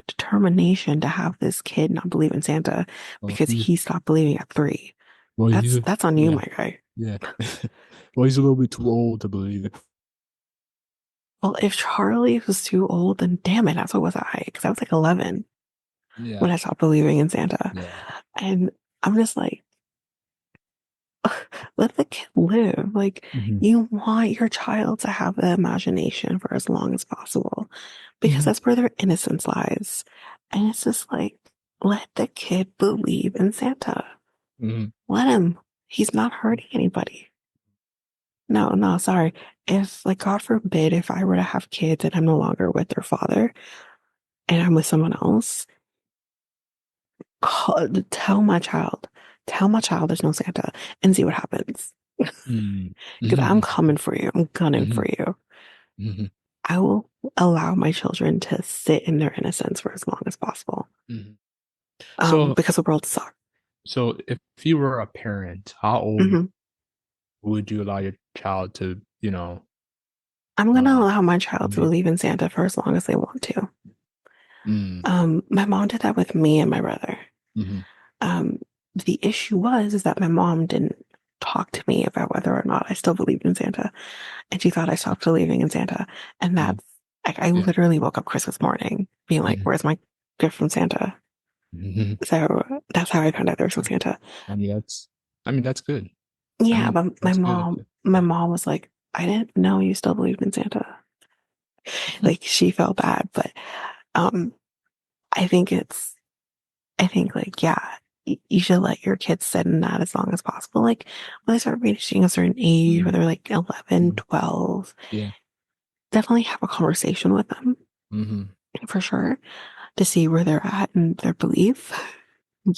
determination to have this kid not believe in Santa Well, because he stopped believing at 3. he's That's on you, yeah, my guy. yeah. Well, he's a little bit too old to believe it. Well, if Charlie was too old, then damn it, that's what was I? Because I was like 11 Yeah. when I stopped believing in Santa. Yeah. And I'm just like, let the kid live. Like, Hmm. you want your child to have the imagination for as long as possible because Hmm. that's where their innocence lies. And it's just like, let the kid believe in Santa. Hmm. Let him. He's not hurting anybody. No, no, sorry. If, like, God forbid, if I were to have kids and I'm no longer with their father and I'm with someone else, call, tell my child there's no Santa and see what happens. Hmm. Because I'm Hmm. coming for you. I'm gunning Hmm. for you. Hmm. I will allow my children to sit in their innocence for as long as possible. Hmm. So, Because the world sucks. so if you were a parent, how old Hmm. would you allow your child to, I'm gonna uh, allow my child to believe? believe in Santa for as long as they want to. Mm. My mom did that with me and my brother. Hmm. Um, the issue was is that my mom didn't talk to me about whether or not I still believed in Santa, and she thought I stopped believing in Santa, and Hmm. that's like I Yeah. literally woke up Christmas morning being like, Hmm. "Where's my gift from Santa?" Hmm. So that's how I found out there was no Santa. I mean, that's good. I Yeah, mean, but that's good. my Yeah. mom was like, "I didn't know you still believed in Santa." Like she felt bad, but um, I think it's I think like yeah, you should let your kids sit in that as long as possible. Like when they start reaching a certain age, Mm. whether like 11, Mm. 12, Yeah. definitely have a conversation with them Hmm. for sure to see where they're at and their belief. But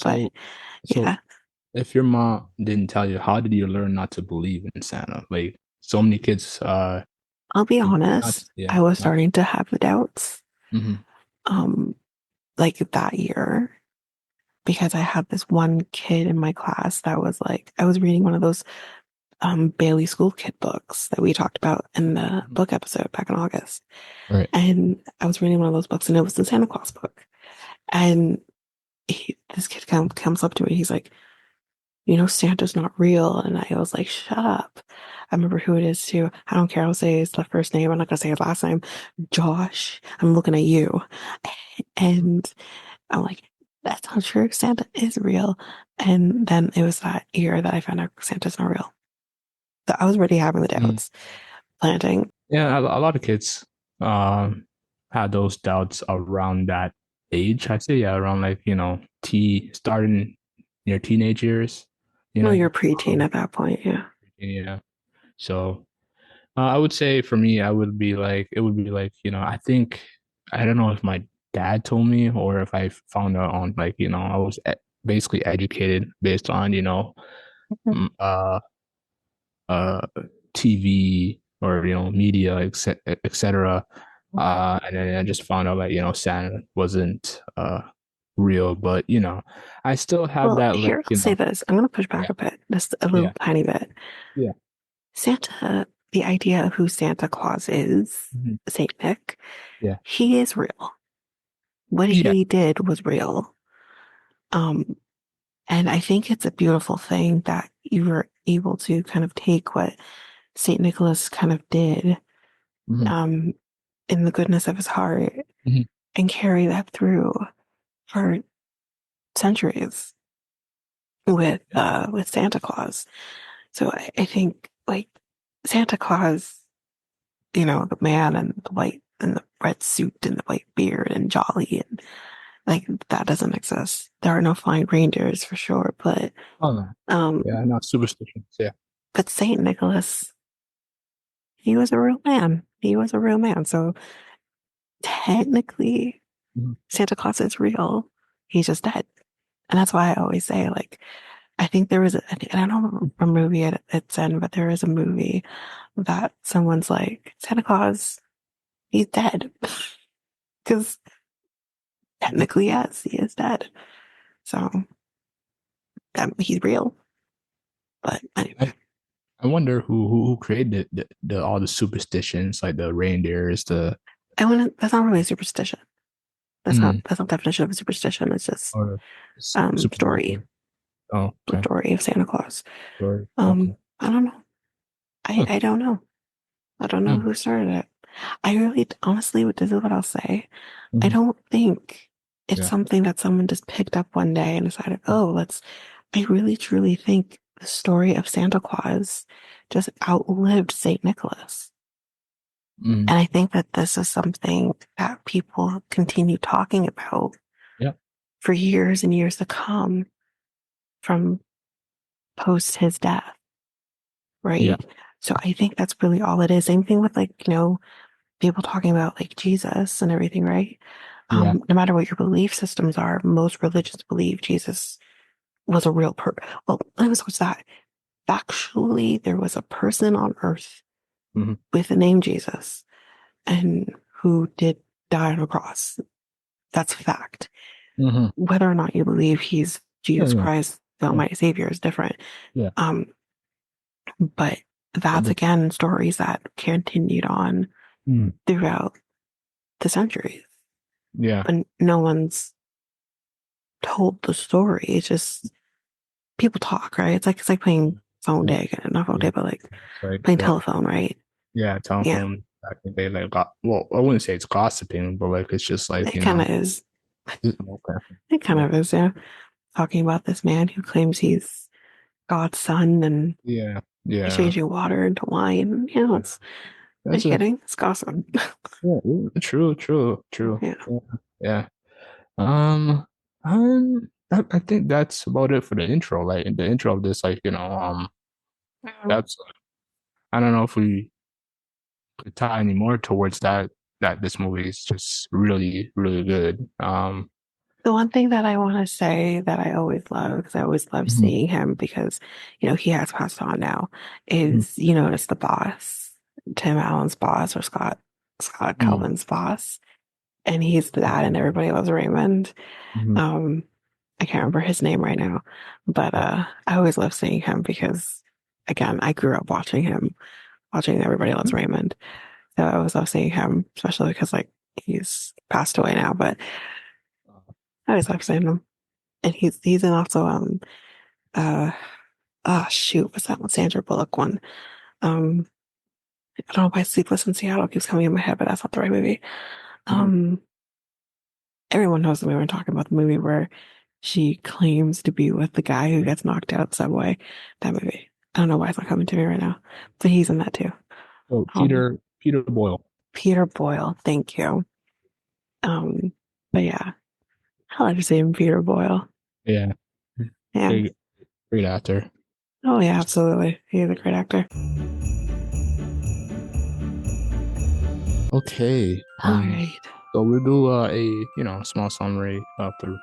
So, so yeah, if your mom didn't tell you, how did you learn not to believe in Santa? Like so many kids, I'll be not, honest, yeah, I was not. starting to have the doubts Hmm. um like that year because I had this one kid in my class that was like I was reading one of those Bailey School Kid books that we talked about in the book episode back in August. Right. And I was reading one of those books and it was the Santa Claus book. And this kid comes up to me. He's like, Santa's not real. And I was like, shut up. I remember who it is too. I don't care. I'll say his first name. I'm not going to say his last name. Josh, I'm looking at you. And I'm like, that's not true. Santa is real. And then it was that year that I found out Santa's not real. So I was already having the Mm. doubts, planting. Yeah, a lot of kids had those doubts around that age. I say, yeah, around like, starting your teenage years, you Well, know. you're preteen Um, at that point. Yeah. yeah. So I would say for me, it would be like, I think, I don't know if my dad told me or if I found out on like, I was basically educated based on, Mhm. m- uh, TV or, media, etc. And then I just found out that, Santa wasn't real, but, I still have Well, that, like, here, I'll say this. I'm going to push back yeah, a bit, just a little yeah, tiny bit. yeah. Santa, the idea of who Santa Claus is, Mhm. Saint Nick, Yeah. he is real. What Yeah. he did was real. Um, and I think it's a beautiful thing that you were able to kind of take what Saint Nicholas kind of did, Hmm. um, in the goodness of his heart Hmm. and carry that through for centuries with Santa Claus. So I think like Santa Claus, the man and the white and the red suit and the white beard and jolly and like that doesn't exist. There are no flying reindeers for sure, Oh, no. um Yeah, not superstitions. Yeah. but Saint Nicholas, he was a real man. He was a real man. So technically Mhm. Santa Claus is real. He's just dead. And that's why I always say like I think there was and I don't know what movie it's in, but there is a movie that someone's like, Santa Claus. he's dead. Because technically, yes, he is dead. So he's real. But anyway, I, I wonder who created the all the superstitions like the reindeers, the I wouldn't. That's not really a superstition. mm, That's not the definition of a superstition. It's just or story, supernatural. Oh, the okay. story of Santa Claus. Story. Okay. I don't know. Huh. I don't know. I don't know Mm, who started it. I really, honestly, this is what I'll say. I mhm. don't think it's Yeah. something that someone just picked up one day and decided, oh, let's. I really, truly think the story of Santa Claus just outlived St. Nicholas. Mm, And I think that this is something that people continue talking about yeah. for years and years to come from post his death, Yeah. right? So I think that's really all it is. Same thing with like, people talking about like Jesus and everything, right? Yeah. No matter what your belief systems are, most religions believe Jesus was a real person. Well, I was what's that? Factually, there was a person on earth Hmm. with the name Jesus and who did die on a cross. That's a fact. Hmm. Whether or not you believe he's Yeah. Jesus Yeah. Christ, the Yeah. Almighty Savior, is different. Yeah. Um, but But that's again stories that continued on mm, throughout the centuries, yeah. but no one's told the story. It's just people talk, right? It's like playing phone Yeah. tag, not phone Yeah. tag, but like It's like playing telephone, right? yeah, Yeah, telephone back in the day, like well, I wouldn't say it's gossiping, but like it's just like, it kind of is. okay. It kind Yeah. of is, yeah. Talking about this man who claims he's God's son and Yeah. he's Yeah. changing water into wine. Yeah. Are you That's a kidding? It's gossip. yeah, true, true, true. Yeah. Yeah. Yeah. Um, I think that's about it for the intro. Like in the intro of this, like, that's I don't know if we could tie any more towards that this movie is just really, really good. The one thing that I want to say that I always love, because I always love Mhm, seeing him because, he has passed on now, mhm, is, it's the boss, Tim Allen's boss or Scott mhm, Calvin's boss. And he's the dad and everybody loves Raymond. mhm. Um, I can't remember his name right now, but I always love seeing him because again, I grew up watching Everybody Loves Raymond. So I always love seeing him, especially because like he's passed away now, but I always love seeing him. And he's in also uh shoot, what's that one? Sandra Bullock one. Um I don't know why Sleepless in Seattle keeps coming in my head, but that's not the right movie. Mhm. Um Everyone knows that we were talking about the movie where she claims to be with the guy who gets knocked out subway. That movie. I don't know why it's not coming to me right now. But he's in that too. Oh, Um Peter Boyle. Peter Boyle, thank you. Um but yeah, I like to say him Peter Boyle. Yeah, Yeah. great, great actor. Oh yeah, absolutely. He's a great actor. Okay. All right. So we'll do a small summary through.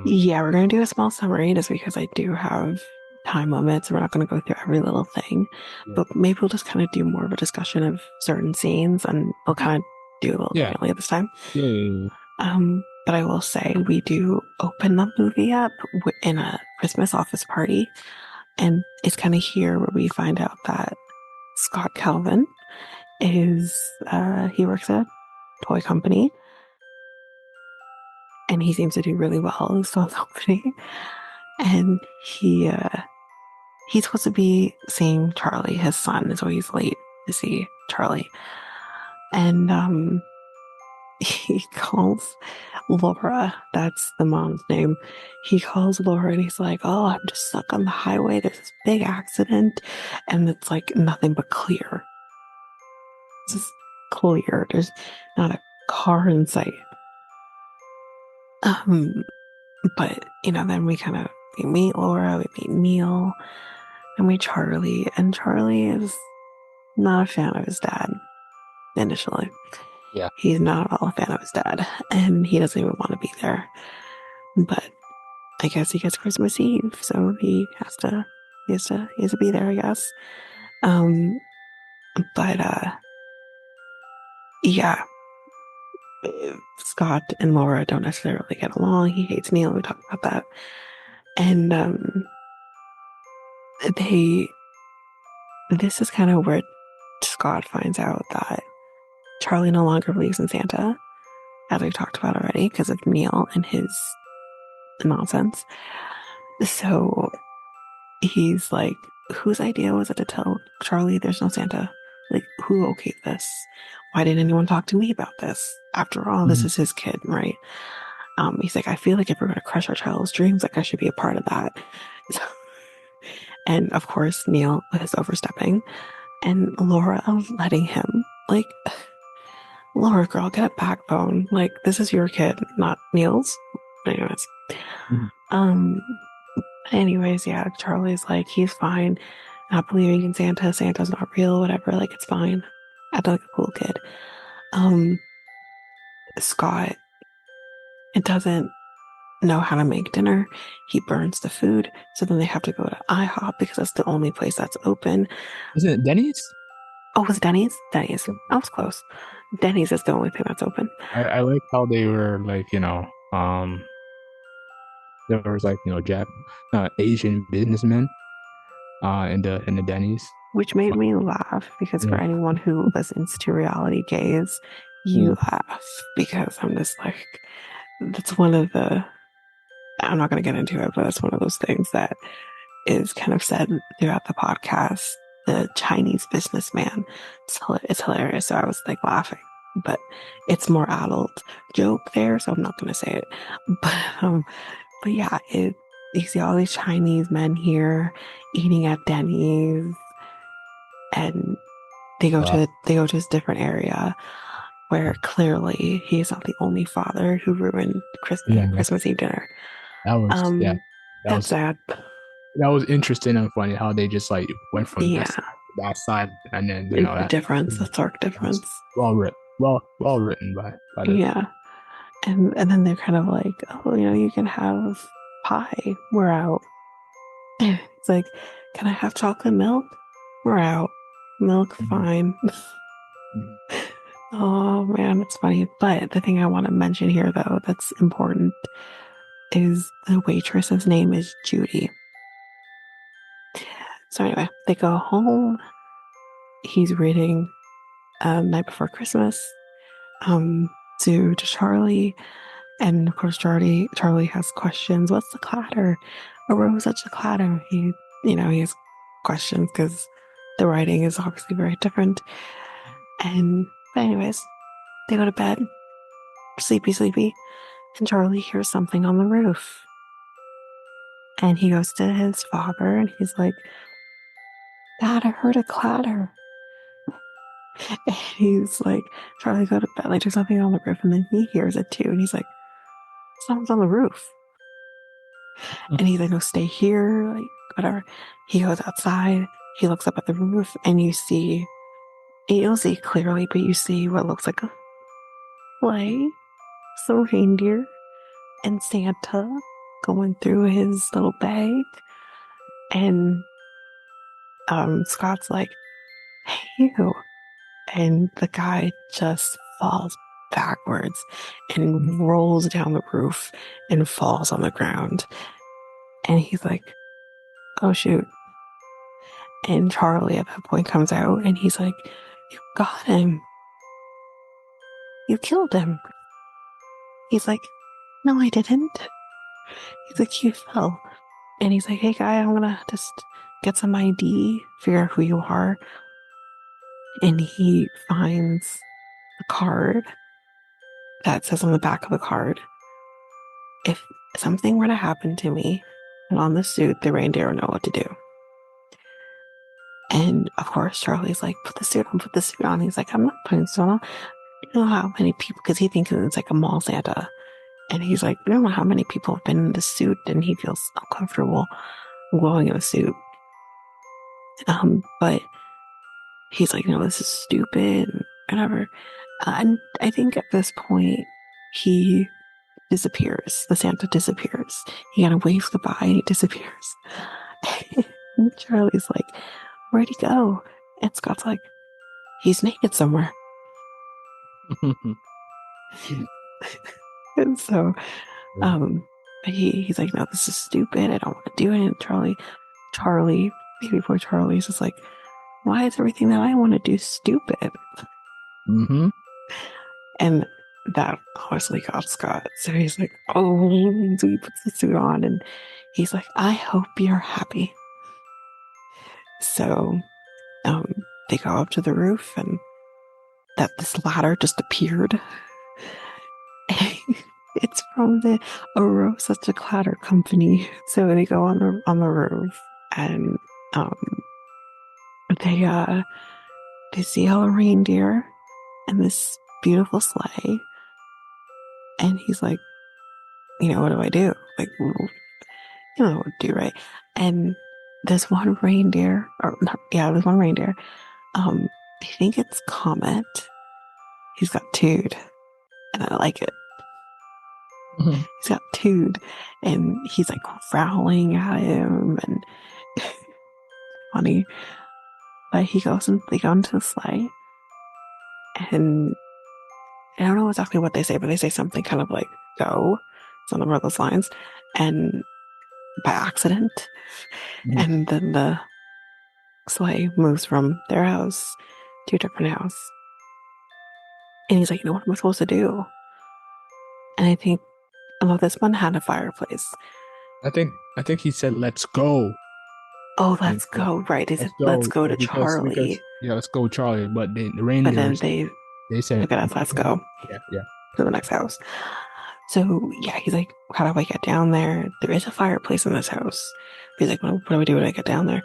Yeah, we're going to do a small summary just because I do have time limits. We're not going to go through every little thing, Yeah. but maybe we'll just kind of do more of a discussion of certain scenes and we'll kind of do it a little Yeah. differently this time. Yeah. Yeah. But I will say we do open the movie up in a Christmas office party, and it's kind of here where we find out that Scott Calvin he works at a toy company and he seems to do really well in this toy company. And he's supposed to be seeing Charlie, his son, so he's late to see Charlie. And he calls Laura, that's the mom's name. He calls Laura and he's like, "Oh, I'm just stuck on the highway. There's this big accident." And it's like nothing but clear. It's just clear. There's not a car in sight. Um, but then we meet Laura, we meet Neil, and we meet Charlie, and Charlie is not a fan of his dad initially. Yeah. He's not at all a fan of his dad, and he doesn't even want to be there. But I guess he gets Christmas Eve, so he has to be there, I guess. Um, but yeah, Scott and Laura don't necessarily get along. He hates Neil. We talked about that. And they, this is kind of where Scott finds out that Charlie no longer believes in Santa, as we've talked about already, because of Neil and his nonsense. So he's like, whose idea was it to tell Charlie there's no Santa? Like, who okayed this? Why didn't anyone talk to me about this? After all, this Mhm. is his kid, right? He's like, I feel like if we're gonna crush our child's dreams, like I should be a part of that. So, and of course, Neil is overstepping, and Laura letting him. Like, Laura, girl, get a backbone. Like, this is your kid, not Neil's. Anyways, Mhm. um, yeah, Charlie's like, he's fine, not believing in Santa. Santa's not real, whatever. Like, it's fine. Acting like a cool kid. Um, Scott, it doesn't know how to make dinner. He burns the food. So then they have to go to IHOP because that's the only place that's open. Isn't it Denny's? Oh, was it Denny's? Denny's. I was close. Denny's is the only thing that's open. I like how they were like, there was like, Asian businessmen in the Denny's. Which made me laugh because for Yeah. anyone who listens to reality gaze, you Mm. laugh because I'm just like, that's one of the, I'm not going to get into it, but that's one of those things that is kind of said throughout the podcast. The Chinese businessman. It's hilarious. So I was like laughing, but it's more adult joke there, so I'm not going to say it. But but yeah, you see all these Chinese men here eating at Denny's, and they go to this different area where clearly he's not the only father who ruined Yeah, Christmas Eve dinner. that was yeah, Um, that that's was sad. that was interesting and funny how they just like went from this Yeah, side to that side, and then the difference, the stark that was difference. well written by the Yeah, and then they're kind of like, oh, you can have pie. We're out. It's like, can I have chocolate milk? We're out. Milk, Mhm. fine. Mhm. Oh man, it's funny. But the thing I want to mention here, though, that's important is the waitress's name is Judy. So anyway, they go home. He's reading Night Before Christmas um, to Charlie, and of course Charlie has questions. What's the clatter? A rose such a clatter. He has questions because the writing is obviously very different. And but anyways, they go to bed, sleepy, sleepy, and Charlie hears something on the roof. And he goes to his father and he's like, Dad, I heard a clatter. And he's like, Charlie, go to bed. Like, there's something on the roof. And then he hears it too. And he's like, someone's on the roof. And he's like, no, stay here. Like, whatever. He goes outside. He looks up at the roof and you don't see clearly, but you see what looks like a sleigh, some reindeer, and Santa going through his little bag. And Scott's like, hey, you. And the guy just falls backwards and rolls down the roof and falls on the ground. And he's like, oh, shoot. And Charlie at that point comes out and he's like, you got him. You killed him. He's like, no, I didn't. He's like, you fell. And he's like, hey, guy, I'm going to just get some ID, figure out who you are. And he finds a card that says on the back of the card, if something were to happen to me and on the suit, the reindeer know what to do. And of course, Charlie's like, put the suit on, put the suit on. He's like, I'm not putting the suit on. You know how many people, because he thinks it's like a mall Santa. And he's like, you don't know how many people have been in the suit, and he feels uncomfortable going in a suit. But he's like, this is stupid, whatever. And I think at this point, he disappears. The Santa disappears. He kind of waves goodbye and he disappears. And Charlie's like, where'd he go? And Scott's like, he's naked somewhere. And so, um, he's like, no, this is stupid. I don't want to do it. And Charlie, baby boy Charlie's just like, why is everything that I want to do stupid? Mm-hmm. And that honestly got Scott. So he's like, oh, so he puts the suit on and he's like, I hope you're happy. So they go up to the roof and that this ladder just appeared. It's from the Aurora Such a Clatter Company. So they go on the roof and um they they see all the reindeer and this beautiful sleigh. And he's like, what do I do? Like, what to do, right? And there's one reindeer, or not, yeah, there's one reindeer. I think it's Comet. He's got Tood, and I like it. Mm-hmm. He's got Tood, and he's like growling at him, and funny. But they go into the sleigh, and I don't know exactly what they say, but they say something kind of like "go," something along those lines, and by accident, and then the sleigh moves from their house to a different house. And he's like, what am I supposed to do? And I think, oh, this one had a fireplace. I think he said, "Let's go." Oh, And let's go. Right. They let's said, let's go go to because Charlie. yeah, let's go, Charlie. But the But then reindeers they they said, look at us, let's go yeah, yeah. to the next house. So yeah, he's like, how do I get down there? There is a fireplace in this house. He's like, what do I do when I get down there?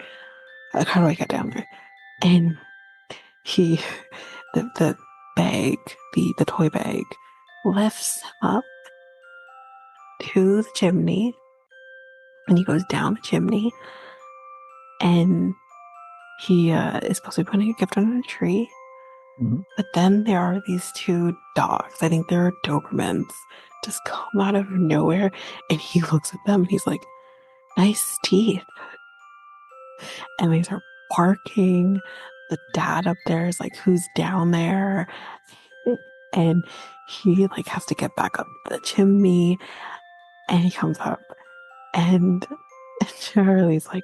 Like, how do I get down there? And he, the bag, the toy bag, lifts up to the chimney, and he goes down the chimney, and he is supposed to be putting a gift under the tree. Mm-hmm. But then there are these two dogs. I think they're Dobermans. Just come out of nowhere, and he looks at them and he's like, "Nice teeth." And they start barking. The dad up there is like, "Who's down there?" And he like has to get back up the chimney, and he comes up, and Charlie's like,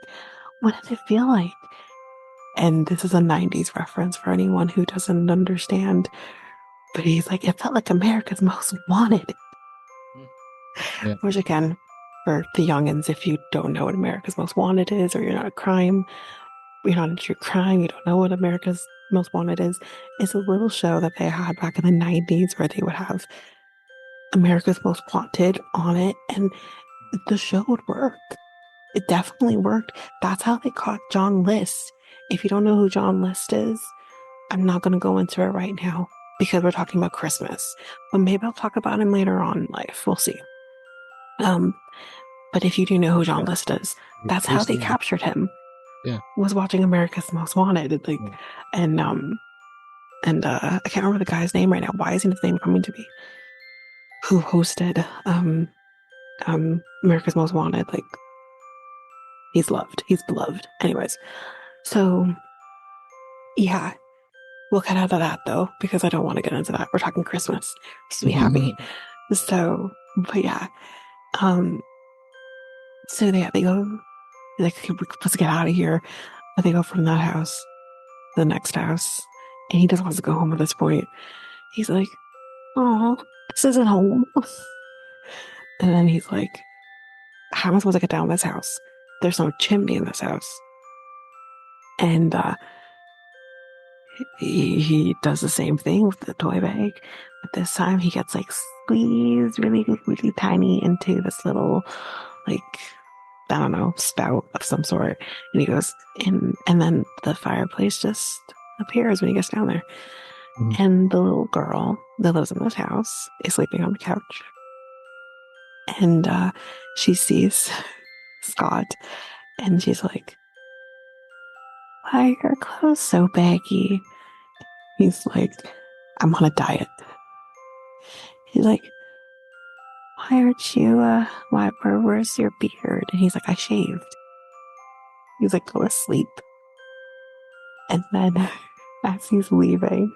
"What does it feel like?" And this is a 90s reference for anyone who doesn't understand. But he's like, it felt like America's Most Wanted. Yeah. Which, again, for the youngins, if you don't know what America's Most Wanted is, or you're not into true crime, you don't know what America's Most Wanted is, it's a little show that they had back in the 90s where they would have America's Most Wanted on it, and the show would work. It definitely worked. That's how they caught John List. If you don't know who John List is, I'm not going to go into it right now because we're talking about Christmas, but maybe I'll talk about him later on in life. We'll see. Um, but if you do know who John Yeah. List is, that's how they Basically, captured him. yeah. Was watching America's Most Wanted, like, Yeah. and I can't remember the guy's name right now. Why isn't his name coming to me? Who hosted America's Most Wanted? Like, he's loved, he's beloved. Anyways, so yeah, we'll get out of that though because I don't want to get into that. We're talking Christmas, just be happy. So, but yeah, um, so they go, like, let's get out of here. But they go from that house to the next house, and he just wants to go home at this point. He's like, "Oh, this isn't home." And then he's like, "How am I supposed to get down this house? There's no chimney in this house." And he does the same thing with the toy bag, but this time he gets like squeezed really, really tiny into this little, like, I don't know, spout of some sort. And he goes in, and then the fireplace just appears when he gets down there. Mhm. And the little girl that lives in this house is sleeping on the couch. And she sees Scott, and she's like, "Why are your clothes so baggy?" He's like, "I'm on a diet." He's like, "Why aren't you, where's your beard?" And he's like, "I shaved." He's like, "Go to sleep." And then as he's leaving,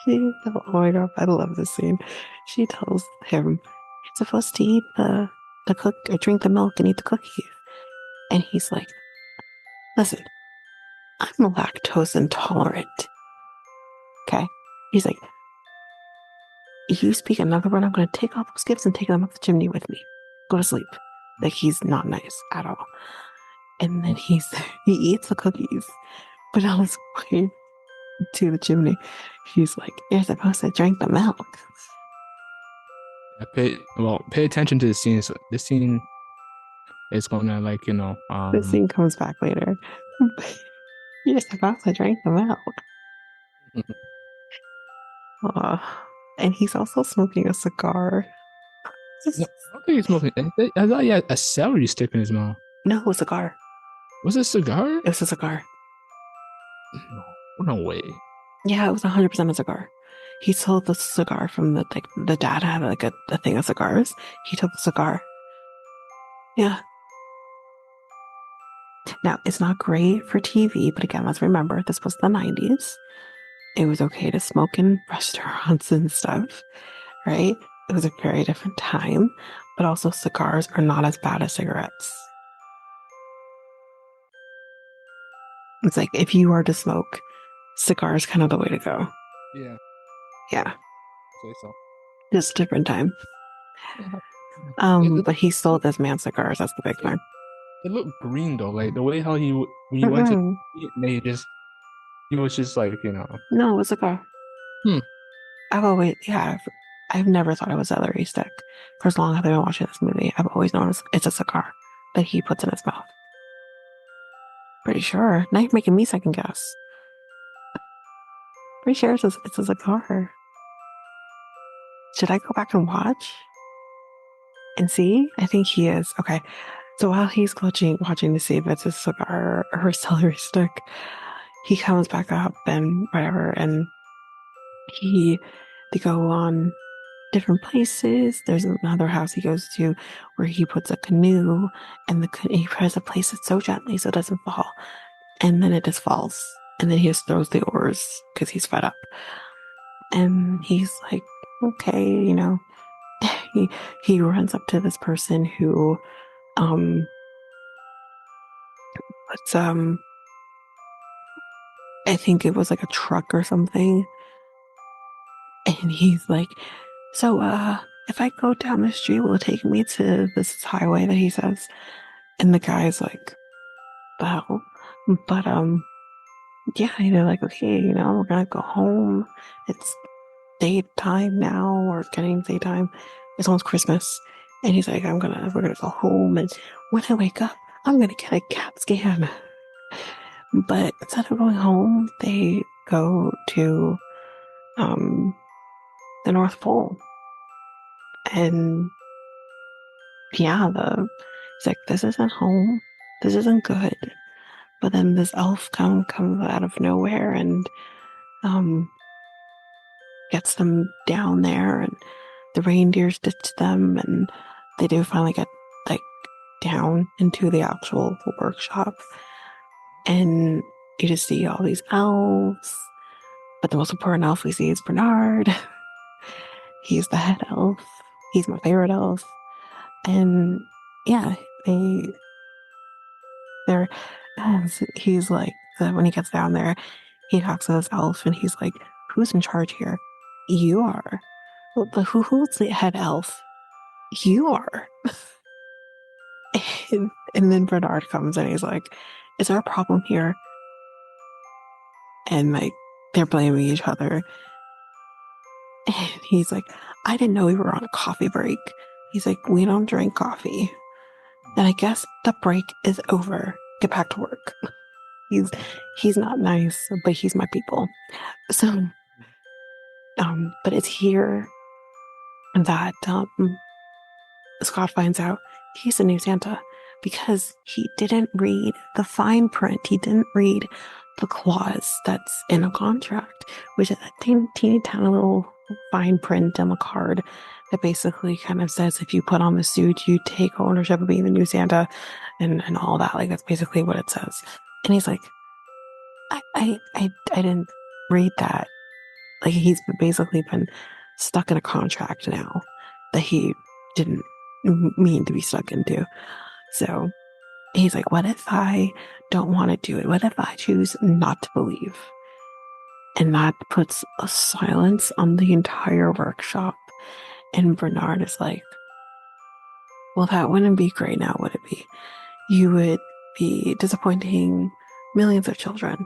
Oh my God, I love this scene. She tells him you're supposed to eat the cook or drink the milk and eat the cookies. And he's like, listen, I'm lactose intolerant. Okay. He's like, you speak another word, I'm gonna take all those gifts and take them up the chimney with me. Go to sleep. Like he's not nice at all. And then he eats the cookies, but on his way to the chimney, he's like, you're supposed to drink the milk. Pay attention to the scene. So this scene is gonna like, This scene comes back later. You're supposed to drink the milk. Uh, and he's also smoking a cigar. No, I don't think he's smoking. I thought he had a celery stick in his mouth. No, a cigar. Was it a cigar? It was a cigar. No, no way. Yeah, it was 100% a cigar. He sold the cigar from the dad had like a thing of cigars. He took the cigar. Yeah. Now it's not great for TV, but again, let's remember this was the 90s. It was okay to smoke in restaurants and stuff, right? It was a very different time, but also cigars are not as bad as cigarettes. It's like if you are to smoke, cigar is kind of the way to go. Yeah, Yeah, say so. just a different time. It, it, But he sold this man cigars. That's the big it, thing. it looked green though, like the way how when he went to Mm-mm. eat, and he was just like, No, it was a cigar. hmm. I've always, yeah, I've never thought it was celery stick. For as long as I've been watching this movie, I've always known it's a cigar that he puts in his mouth. Pretty sure. Now you're making me second guess. Pretty sure it's a cigar. Should I go back and watch and see? I think he is. Okay. So while he's watching to see if it's a cigar or a celery stick, he comes back up and whatever, and he they go on different places. There's another house he goes to where he puts a canoe, and he tries to place it so gently so it doesn't fall, and then it just falls, and then he just throws the oars because he's fed up, and he's like, okay, he he runs up to this person who um puts I think it was like a truck or something, and he's like, so if I go down the street, will it take me to this highway that he says? And the guy's like, well, but yeah, and they're like, okay, we're gonna go home. It's daytime now, or getting daytime. It's almost Christmas. And he's like, we're gonna go home, and when I wake up, I'm gonna get a CAT scan. But instead of going home, they go to um the North Pole. And yeah, it's like, this isn't home. This isn't good. But then this elf comes out of nowhere and um gets them down there, and the reindeers ditch them, and they do finally get like down into the actual workshop, and you just see all these elves. But the most important elf we see is Bernard. He's the head elf. He's my favorite elf. And yeah, they're he's like when he gets down there, he talks to this elf and he's like, who's in charge here? You are. Well, but who's the head elf? You are. And then Bernard comes and he's like, is there a problem here? And like they're blaming each other. And he's like, I didn't know we were on a coffee break. He's like, we don't drink coffee. And I guess the break is over. Get back to work. He's he's not nice, but he's my people. So but it's here that Scott finds out he's the new Santa because he didn't read the fine print. He didn't read the clause that's in a contract, which is a teeny tiny little fine print on the card that basically kind of says if you put on the suit, you take ownership of being the new Santa and all that. Like that's basically what it says. And he's like, I didn't read that. Like he's basically been stuck in a contract now that he didn't mean to be stuck into. So he's like, what if I don't want to do it? What if I choose not to believe? And that puts a silence on the entire workshop. And Bernard is like, well, that wouldn't be great now, would it be? You would be disappointing millions of children.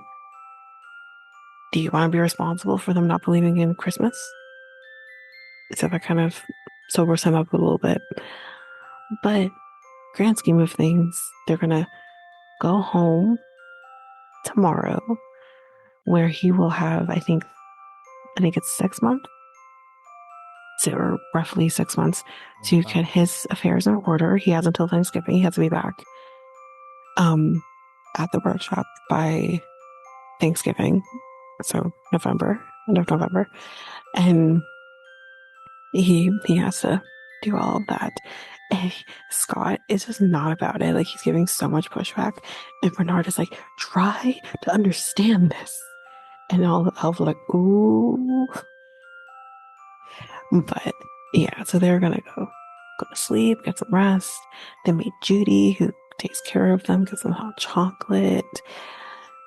Do you want to be responsible for them not believing in Christmas? So that kind of sobers him up a little bit. But grand scheme of things, they're gonna go home tomorrow, where he will have, I think it's 6 months, so or roughly 6 months to Wow. get his affairs in order. He has until Thanksgiving. He has to be back um at the workshop by Thanksgiving, so November, end of November, and he has to do all of that. And Scott is just not about it. Like he's giving so much pushback, and Bernard is like, "Try to understand this." And all the elves are like, "Ooh," but yeah. So they're gonna go to sleep, get some rest. They meet Judy, who takes care of them, gives them hot chocolate.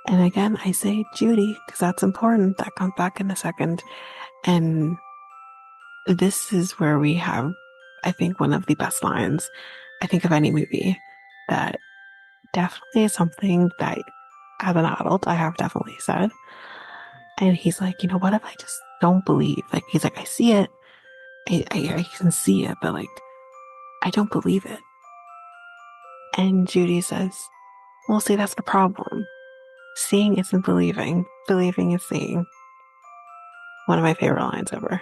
And again, I say Judy because that's important. That comes back in a second. And this is where we have, I think, one of the best lines I think of any movie that definitely is something that as an adult I have definitely said. And he's like, you know, what if I just don't believe? Like, he's like, I see it, I can see it, but like, I don't believe it. And Judy says, well, see, that's the problem. Seeing isn't believing, believing is seeing. One of my favorite lines ever.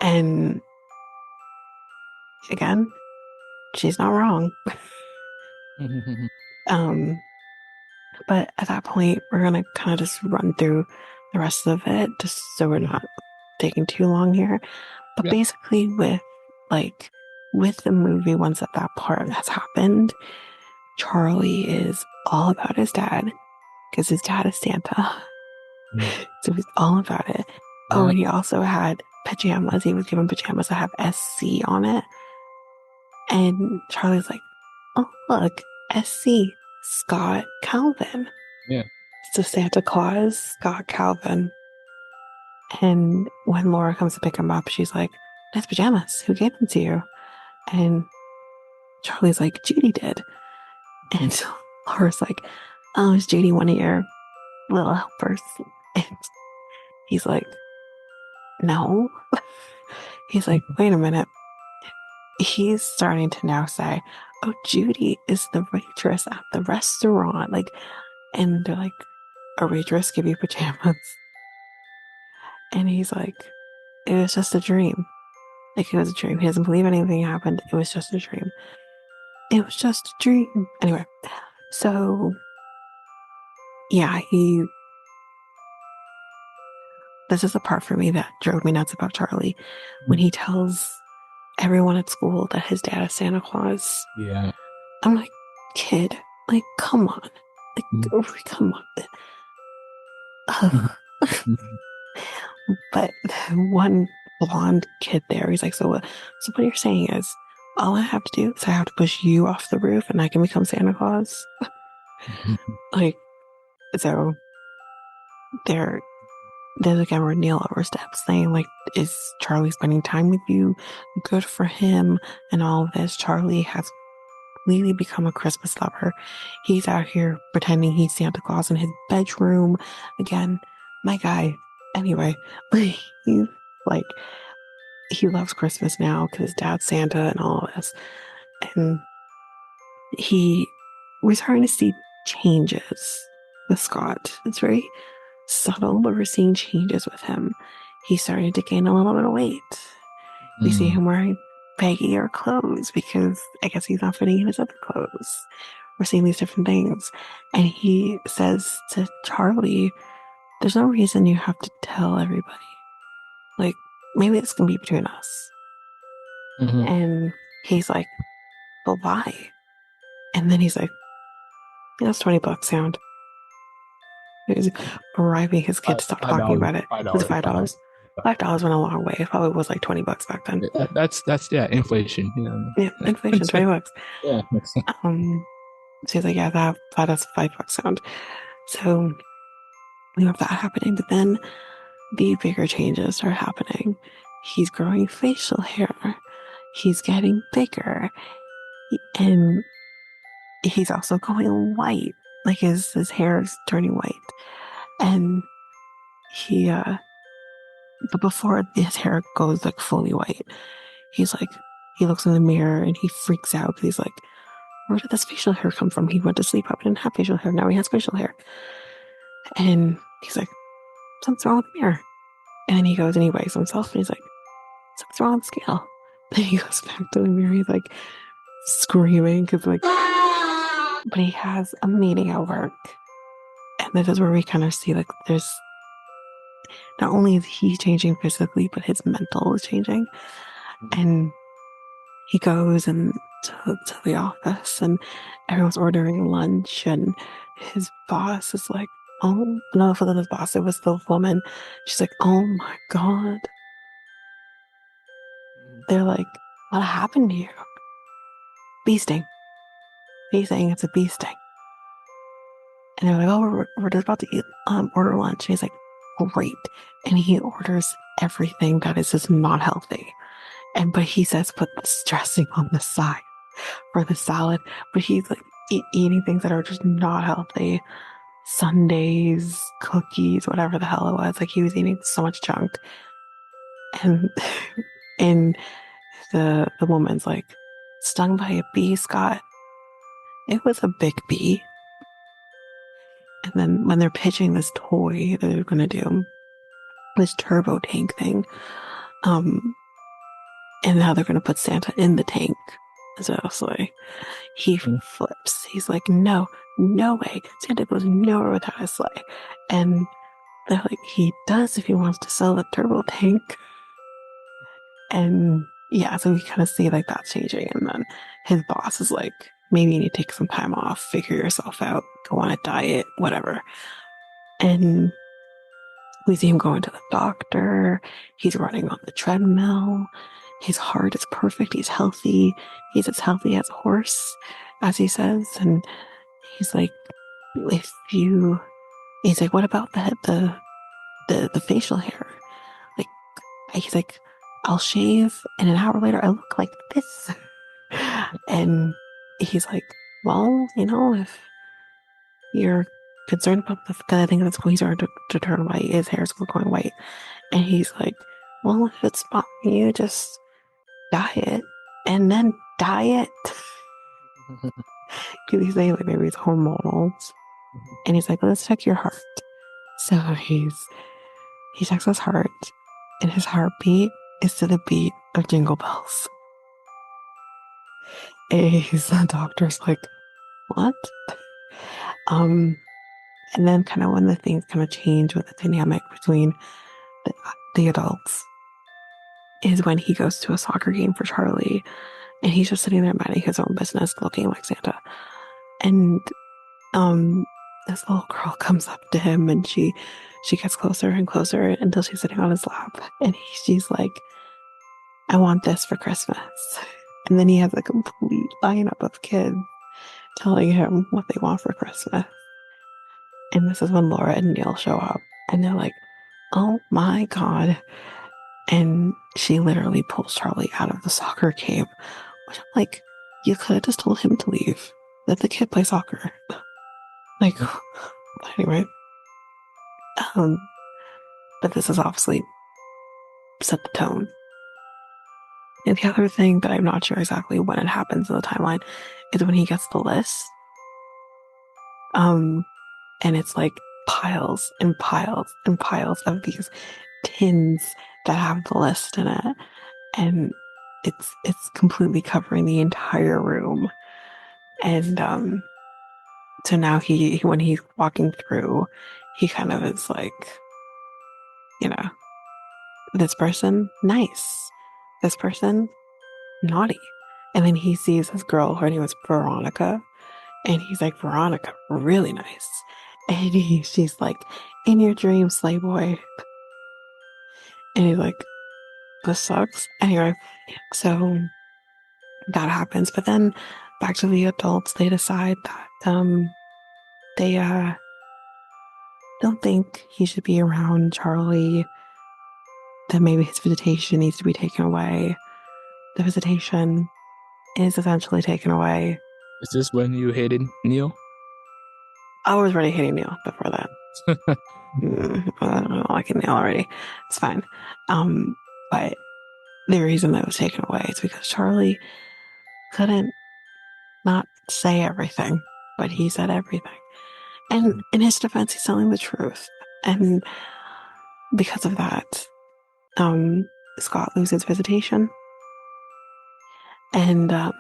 And again, she's not wrong. Um, But at that point, we're gonna kind of just run through the rest of it, just so we're not taking too long here. But Yeah. basically, like with the movie, once that part has happened, Charlie is all about his dad because his dad is Santa, Mm. so he's all about it. Oh, Yeah. and he also had pajamas. He was given pajamas that have SC on it, and Charlie's like, "Oh, look, SC, Scott Calvin." Yeah. So Santa Claus, Scott Calvin. And when Laura comes to pick him up, she's like, nice pajamas. Who gave them to you? And Charlie's like, Judy did. And Mm. so Laura's like, oh, is Judy one of your little helpers? And he's like, no. He's like, wait a minute. He's starting to now say, oh, Judy is the waitress at the restaurant. Like, and they're like, a waitress give you pajamas? And he's like, it was just a dream. Like it was a dream. He doesn't believe anything happened. It was just a dream. It was just a dream. Anyway, so yeah, this is the part for me that drove me nuts about Charlie when Mm. he tells everyone at school that his dad is Santa Claus. Yeah. I'm like, kid, like, come on. Like, Mm. come on. Mhm. Ugh. Mhm. But one blonde kid there, he's like, so what you're saying is all I have to do is I have to push you off the roof and I can become Santa Claus? Like, so there there's a camera Neil oversteps saying like, is Charlie spending time with you? Good for him and all of this. Charlie has completely become a Christmas lover. He's out here pretending he's Santa Claus in his bedroom. Again, my guy. Anyway, he like he loves Christmas now because his dad's Santa and all of this. And he we're starting to see changes with Scott. It's very subtle, but we're seeing changes with him. He's starting to gain a little bit of weight. We see Mm. him wearing baggier clothes because I guess he's not fitting in his other clothes. We're seeing these different things. And he says to Charlie, there's no reason you have to tell everybody. Like, maybe this can be between us. Mhm. And he's like, but why? And then he's like, yeah, that's $20, sound. He was bribing his kid to stop Five talking dollars, about it. Was it $5, $5? $5 went a long way. It probably was like 20 bucks back then. That's yeah, inflation. You know. Yeah, inflation, 20 bucks. Yeah, makes sense. Um, so he's like, yeah, that does $5 sound. So we have that happening, but then the bigger changes are happening. He's growing facial hair. He's getting bigger. And he's also going white. Like his hair is turning white. And he but before his hair goes like fully white, he's like he looks in the mirror and he freaks out because he's like, where did this facial hair come from? He went to sleep up and didn't have facial hair. Now he has facial hair. And he's like, something's wrong with the mirror. And then he goes and he weighs himself and he's like, something's wrong with the scale. Then he goes back to the mirror, he's like screaming because like but he has a meeting at work. And this is where we kind of see like there's not only is he changing physically, but his mental is changing. And he goes and to the office and everyone's ordering lunch and his boss is like, oh no, it wasn't his boss, it was the woman. She's like, oh my God. They're like, what happened to you? Bee sting. He's saying it's a bee sting. And they're like, oh, we're just about to eat, order lunch. And he's like, great. And he orders everything that is just not healthy. But he says, put this dressing on the side for the salad. But he's like eating things that are just not healthy. Sundays, cookies, whatever the hell it was. Like he was eating so much junk. And and the woman's like, stung by a bee, Scott. It was a big bee. And then when they're pitching this toy that they're gonna do, this turbo tank thing, um, and now they're gonna put Santa in the tank. So it's like he flips. He's like, no, no way. Santa goes nowhere without a sleigh. And they're like, he does if he wants to sell the turbo tank. And yeah, so we kind of see like that changing. And then his boss is like, maybe you need to take some time off, figure yourself out, go on a diet, whatever. And we see him going to the doctor. He's running on the treadmill. His heart is perfect. He's healthy. He's as healthy as a horse, as he says. And he's like, if you, he's like, what about the facial hair? Like, he's like, I'll shave, and an hour later, I look like this. And he's like, well, if you're concerned about the, because I think that's going to turn white, his hair's going white. And he's like, well, if it's bothering you, just diet and then diet. Because he's saying like maybe it's hormonal. And he's like, let's check your heart. So he checks his heart, and his heartbeat is to the beat of Jingle Bells. And the doctor's like, what? Um, and then kind of when the things kind of change with the dynamic between the, the adults is when he goes to a soccer game for Charlie, and he's just sitting there minding his own business, looking like Santa. And um, this little girl comes up to him, and she gets closer and closer until she's sitting on his lap, and she's like, I want this for Christmas. And then he has a complete lineup of kids telling him what they want for Christmas. And this is when Laura and Neil show up, and they're like, oh my God. And she literally pulls Charlie out of the soccer game, which I'm like, you could have just told him to leave. Let the kid play soccer. Like, anyway. Um, but this is obviously set the tone. And the other thing that I'm not sure exactly when it happens in the timeline is when he gets the list. Um, and it's like piles and piles and piles of these tins that have the list in it. And it's completely covering the entire room. And so now he when he's walking through, he kind of is like, you know, this person nice, this person naughty. And then he sees this girl, her name was Veronica, and he's like, Veronica, really nice. And she's like, in your dreams, Playboy. And he's like, this sucks. Anyway, so that happens. But then back to the adults, they decide that they don't think he should be around Charlie, that maybe his visitation needs to be taken away. The visitation is essentially taken away. Is this when you hated Neil? I was already hating Neil before that. I don't like Neil already. It's fine. Um, but the reason that it was taken away is because Charlie couldn't not say everything, but he said everything. And in his defense, he's telling the truth. And because of that, Scott loses visitation, and that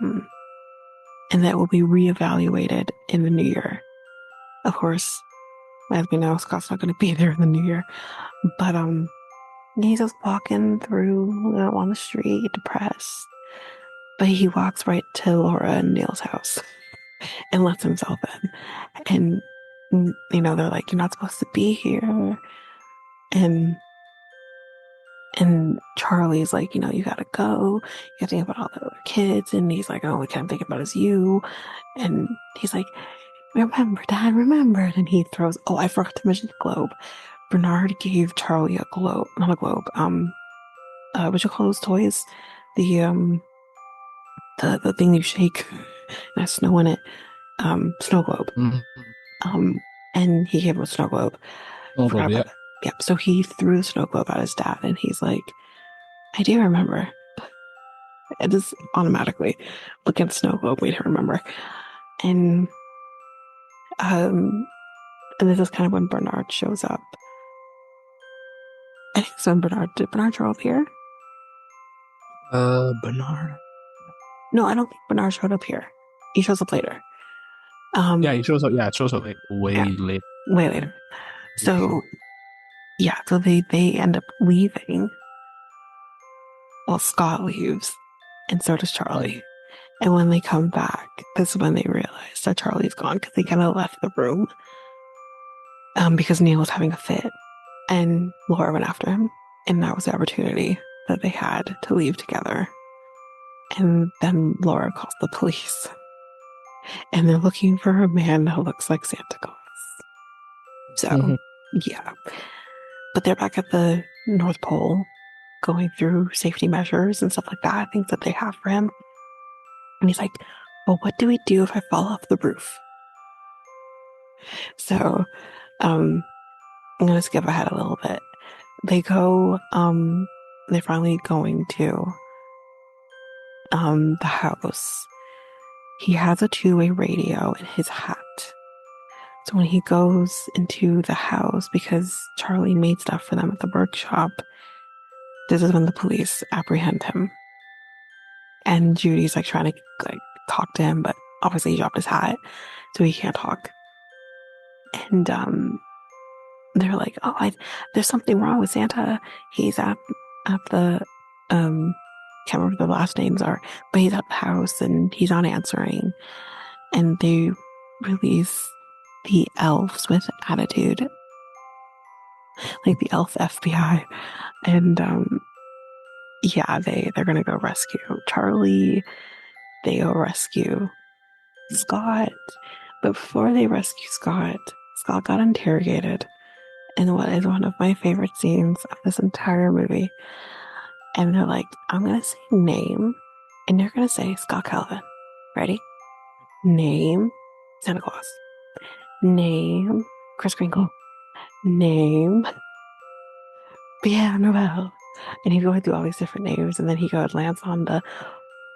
will be reevaluated in the new year. Of course, as we know, Scott's not going to be there in the new year, but he's just walking through on the street, depressed. But he walks right to Laura and Neil's house and lets himself in. And they're like, "You're not supposed to be here." And Charlie's like, "You gotta go. You gotta think about all the other kids." And he's like, "Oh, all I can think about is you." And he's like, "Remember, Dad, remember." And he throws, oh, I forgot to mention the globe. Bernard gave Charlie a globe, not a globe. What you call those toys? The the thing you shake and has snow in it. Snow globe. Mhm. Um, and he gave him a snow globe. Oh, Forgot yeah. about that. Yep. So he threw the snow globe at his dad, and he's like, "I do remember." It just automatically looking at the snow globe made him remember. And um, and this is kind of when Bernard shows up. I think it's when did Bernard show up here? Bernard. No, I don't think Bernard showed up here. He shows up later. Yeah, Um, he shows up. Yeah, it shows up like yeah, way late. way later. So yeah, so they end up leaving. Well, Scott leaves, and so does Mhm. Charlie. And when they come back, this is when they realize that Charlie's gone because he kind of left the room because Neil was having a fit, and Laura went after him, and that was the opportunity that they had to leave together. And then Laura calls the police, and they're looking for a man who looks like Santa Claus. So, yeah. But they're back at the North Pole going through safety measures and stuff like that, things that they have for him. And he's like, "Well, what do we do if I fall off the roof?" So, um, I'm going to skip ahead a little bit. They go, they're finally going to, the house. He has a two-way radio in his hat. So when he goes into the house, because Charlie made stuff for them at the workshop, this is when the police apprehend him. And Judy's like trying to like talk to him, but obviously he dropped his hat, so he can't talk. And they're like, "Oh, there's something wrong with Santa. He's at the can't remember what the last names are, but he's at the house and he's not answering." And they release the elves with attitude, like the elf FBI, and yeah, they're gonna go rescue Charlie. They go rescue Scott. But before they rescue Scott, Scott got interrogated in what is one of my favorite scenes of this entire movie. And they're like, "I'm going to say name, and you're going to say Scott Calvin. Ready? Name Santa Claus. Name Chris Kringle. Name Pierre Noel." And he's going through all these different names, and then he goes lands on the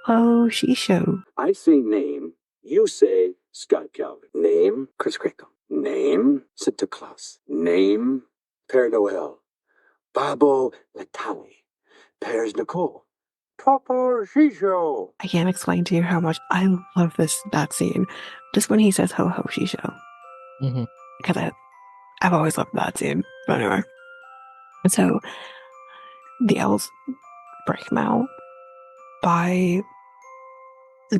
"Oh, she show." I say name, you say Scott Calvin. Name, Chris Kringle. Name, Santa Claus. Name, Père Noël. Babo Latali. Pères Nicole. Papa Shisho. I can't explain to you how much I love that scene. Just when he says "ho ho she show," Mhm. because I've always loved that scene. But anyway, and so the elves break him out by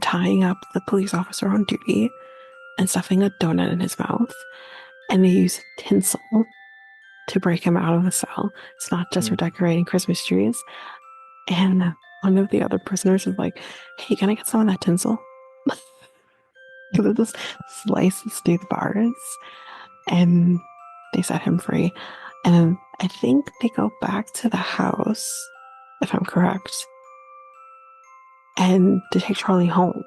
tying up the police officer on duty and stuffing a donut in his mouth. and they use tinsel to break him out of the cell. It's not just for decorating Christmas trees. And one of the other prisoners is like, "Hey, can I get some of that tinsel?" Because it just slices through the bars, and they set him free. And I think they go back to the house, if I'm correct, and to take Charlie home.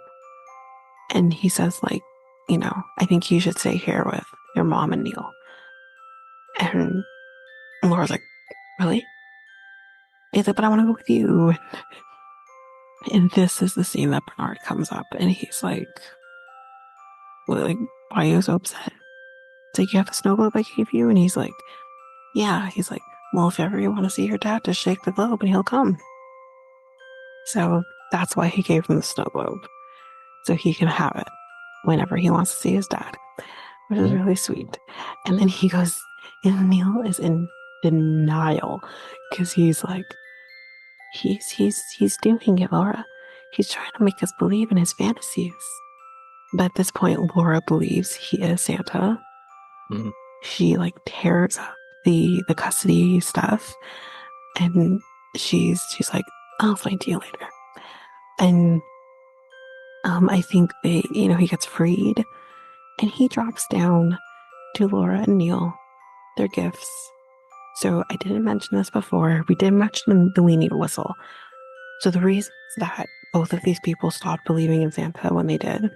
And he says, like, I think you should stay here with your mom and Neil. And Laura's like, really? He's like, but I want to go with you. And this is the scene that Bernard comes up, and he's like, well, like, why are you so upset? It's like, you have the snow globe I gave you? And he's like, yeah. He's like, well, if ever you want to see your dad, just shake the globe and he'll come. So that's why he gave him the snow globe. So he can have it whenever he wants to see his dad, which is really sweet. And then he goes, and Neil is in denial because he's like, he's doing it, Laura. He's trying to make us believe in his fantasies. But at this point, Laura believes he is Santa. Mhm. She like tears up the custody stuff, and she's like, I'll find you later. And I think he gets freed, and he drops down to Laura and Neil their gifts. So I didn't mention this before. We did mention the weenie whistle. So the reasons that both of these people stopped believing in Santa when they did,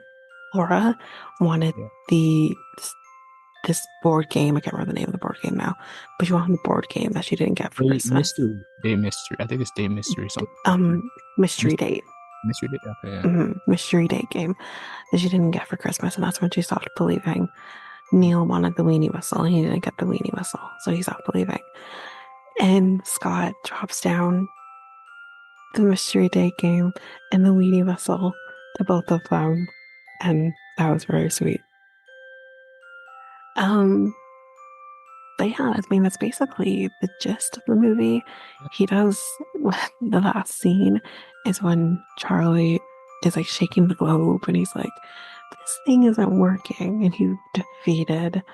Laura wanted this board game. I can't remember the name of the board game now, but she wanted the board game that she didn't get for Christmas. Day Mystery. I think it's Day Mystery or something. Mystery Date. Mystery Date. Okay, yeah. Mystery Date game that she didn't get for Christmas, and that's when she stopped believing. Neil wanted the weenie whistle, and he didn't get the weenie whistle, so he stopped believing. And Scott drops down the Mystery Date game and the weenie whistle to both of them, and that was very sweet. But yeah, I mean, that's basically the gist of the movie. He does, the last scene is when Charlie is like shaking the globe and he's like, this thing isn't working, and he's defeated.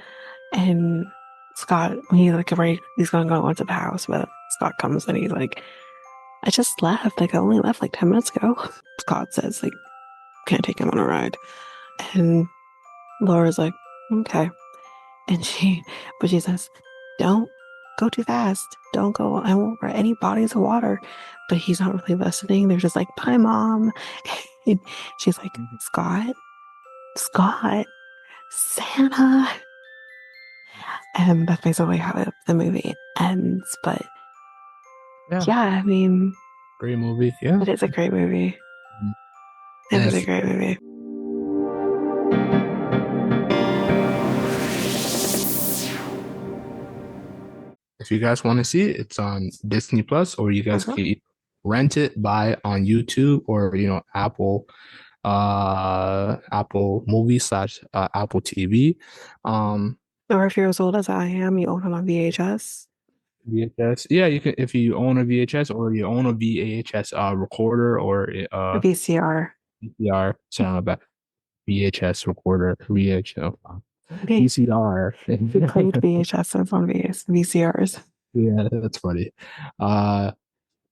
And Scott, he's like, he's gonna go into the house, but Scott comes and he's like, I just left. Like, I only left like 10 minutes ago. Scott says, like, can't take him on a ride. And Laura's like, okay. And she says, don't go too fast. Don't go. I won't write any bodies of water. But he's not really listening. They're just like, bye, Mom. And she's like, Scott, Santa. And that's basically how the movie ends. But yeah, I mean, great movie. Yeah, it is a great movie. It is a great movie. If you guys want to see it, it's on Disney Plus, or you guys can rent it, buy it on YouTube, or Apple Movie / Apple TV. Or if you're as old as I am, you own it on VHS. VHS. Yeah, you can if you own a VHS or you own a VHS recorder or A VCR. VCR. Sound about VHS recorder. VCR. We played VHSs on VCRs. Yeah, that's funny. Yeah,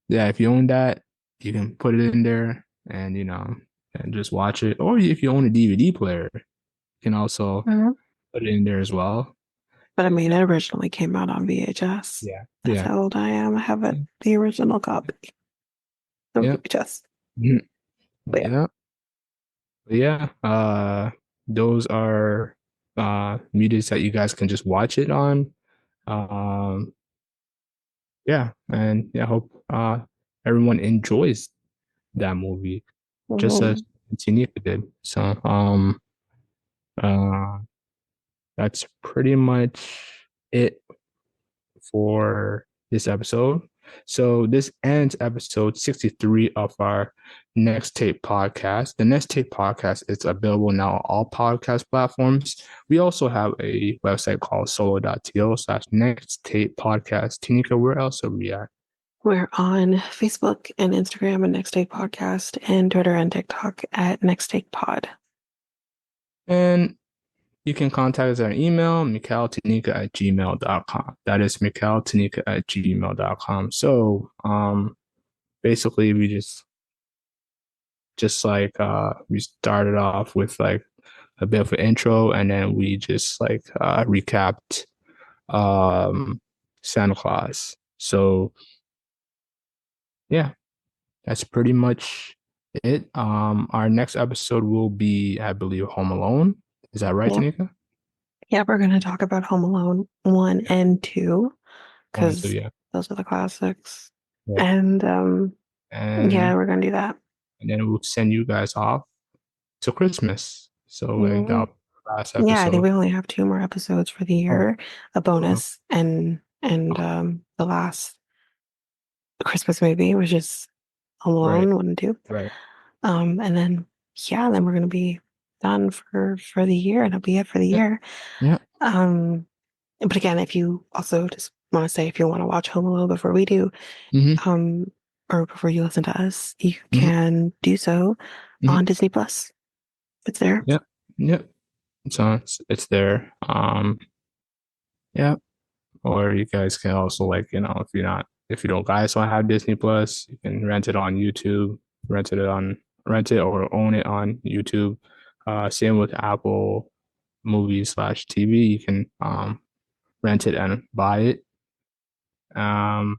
if you own that, you can put it in there and and just watch it. Or if you own a DVD player, you can also put it in there as well. But I mean, it originally came out on VHS. Yeah. That's how old I am. I have the original copy of VHS. But yeah. Those are medias that you guys can just watch it on. Yeah, and I hope everyone enjoys that movie just as Tanyka did. So that's pretty much it for this episode. So this ends episode 63 of our Next Tape podcast. The Next Tape podcast is available now on all podcast platforms. We also have a website called solo.to/Next Tape podcast. Tanyka, where else are we at? We're on Facebook and Instagram at Next Take Podcast, and Twitter and TikTok at Next Take Pod. And You can contact us on email, mikeltanyka@gmail.com. That is mikeltanyka@gmail.com. So, basically we just like we started off with like a bit of an intro, and then we just like recapped Santa Claus. So yeah, that's pretty much it. Our next episode will be, I believe, Home Alone. Is that right, Yeah. Tanika? Yeah, we're going to talk about Home Alone 1 Yeah. and 2 One and two, because yeah. those are the classics. Yeah. And yeah, And we're going to do that. then we'll send you guys off to Christmas. So like Mhm. that last Yeah, I think episode. we only have 2 more episodes for the Oh, year, a okay. bonus and the last Christmas movie was just Home Right, Alone 1 and 2. right. And then yeah, then we're going to be done for the year, and it'll be it for the Yeah, year. yeah. But again, if you also just want to say if you want to watch Home Alone before we do, Mm-hmm, um, or before you listen to us, you mm-hmm, can do so mm-hmm. on Disney Plus. It's there. Yeah, yeah. So it's there. Yeah. Or you guys can also like, if you don't guys want to have Disney Plus, you can rent it on YouTube, rent it or own it on YouTube. Same with Apple movies slash TV. You can rent it and buy it. Um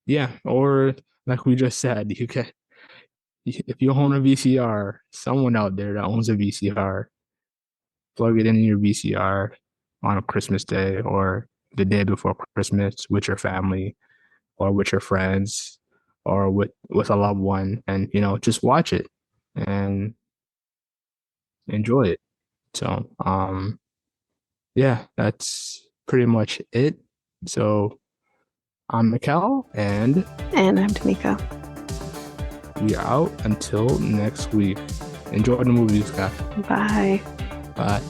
yeah, or like we just said, you can if you own a VCR, someone out there that owns a VCR, plug it in your VCR on a Christmas day or the day before Christmas with your family or with your friends or with a loved one, and just watch it and enjoy it. So yeah, that's pretty much it. So I'm Mikel, and And I'm Tanyka. we are out until next week. Enjoy the movies, guys. Bye. Bye.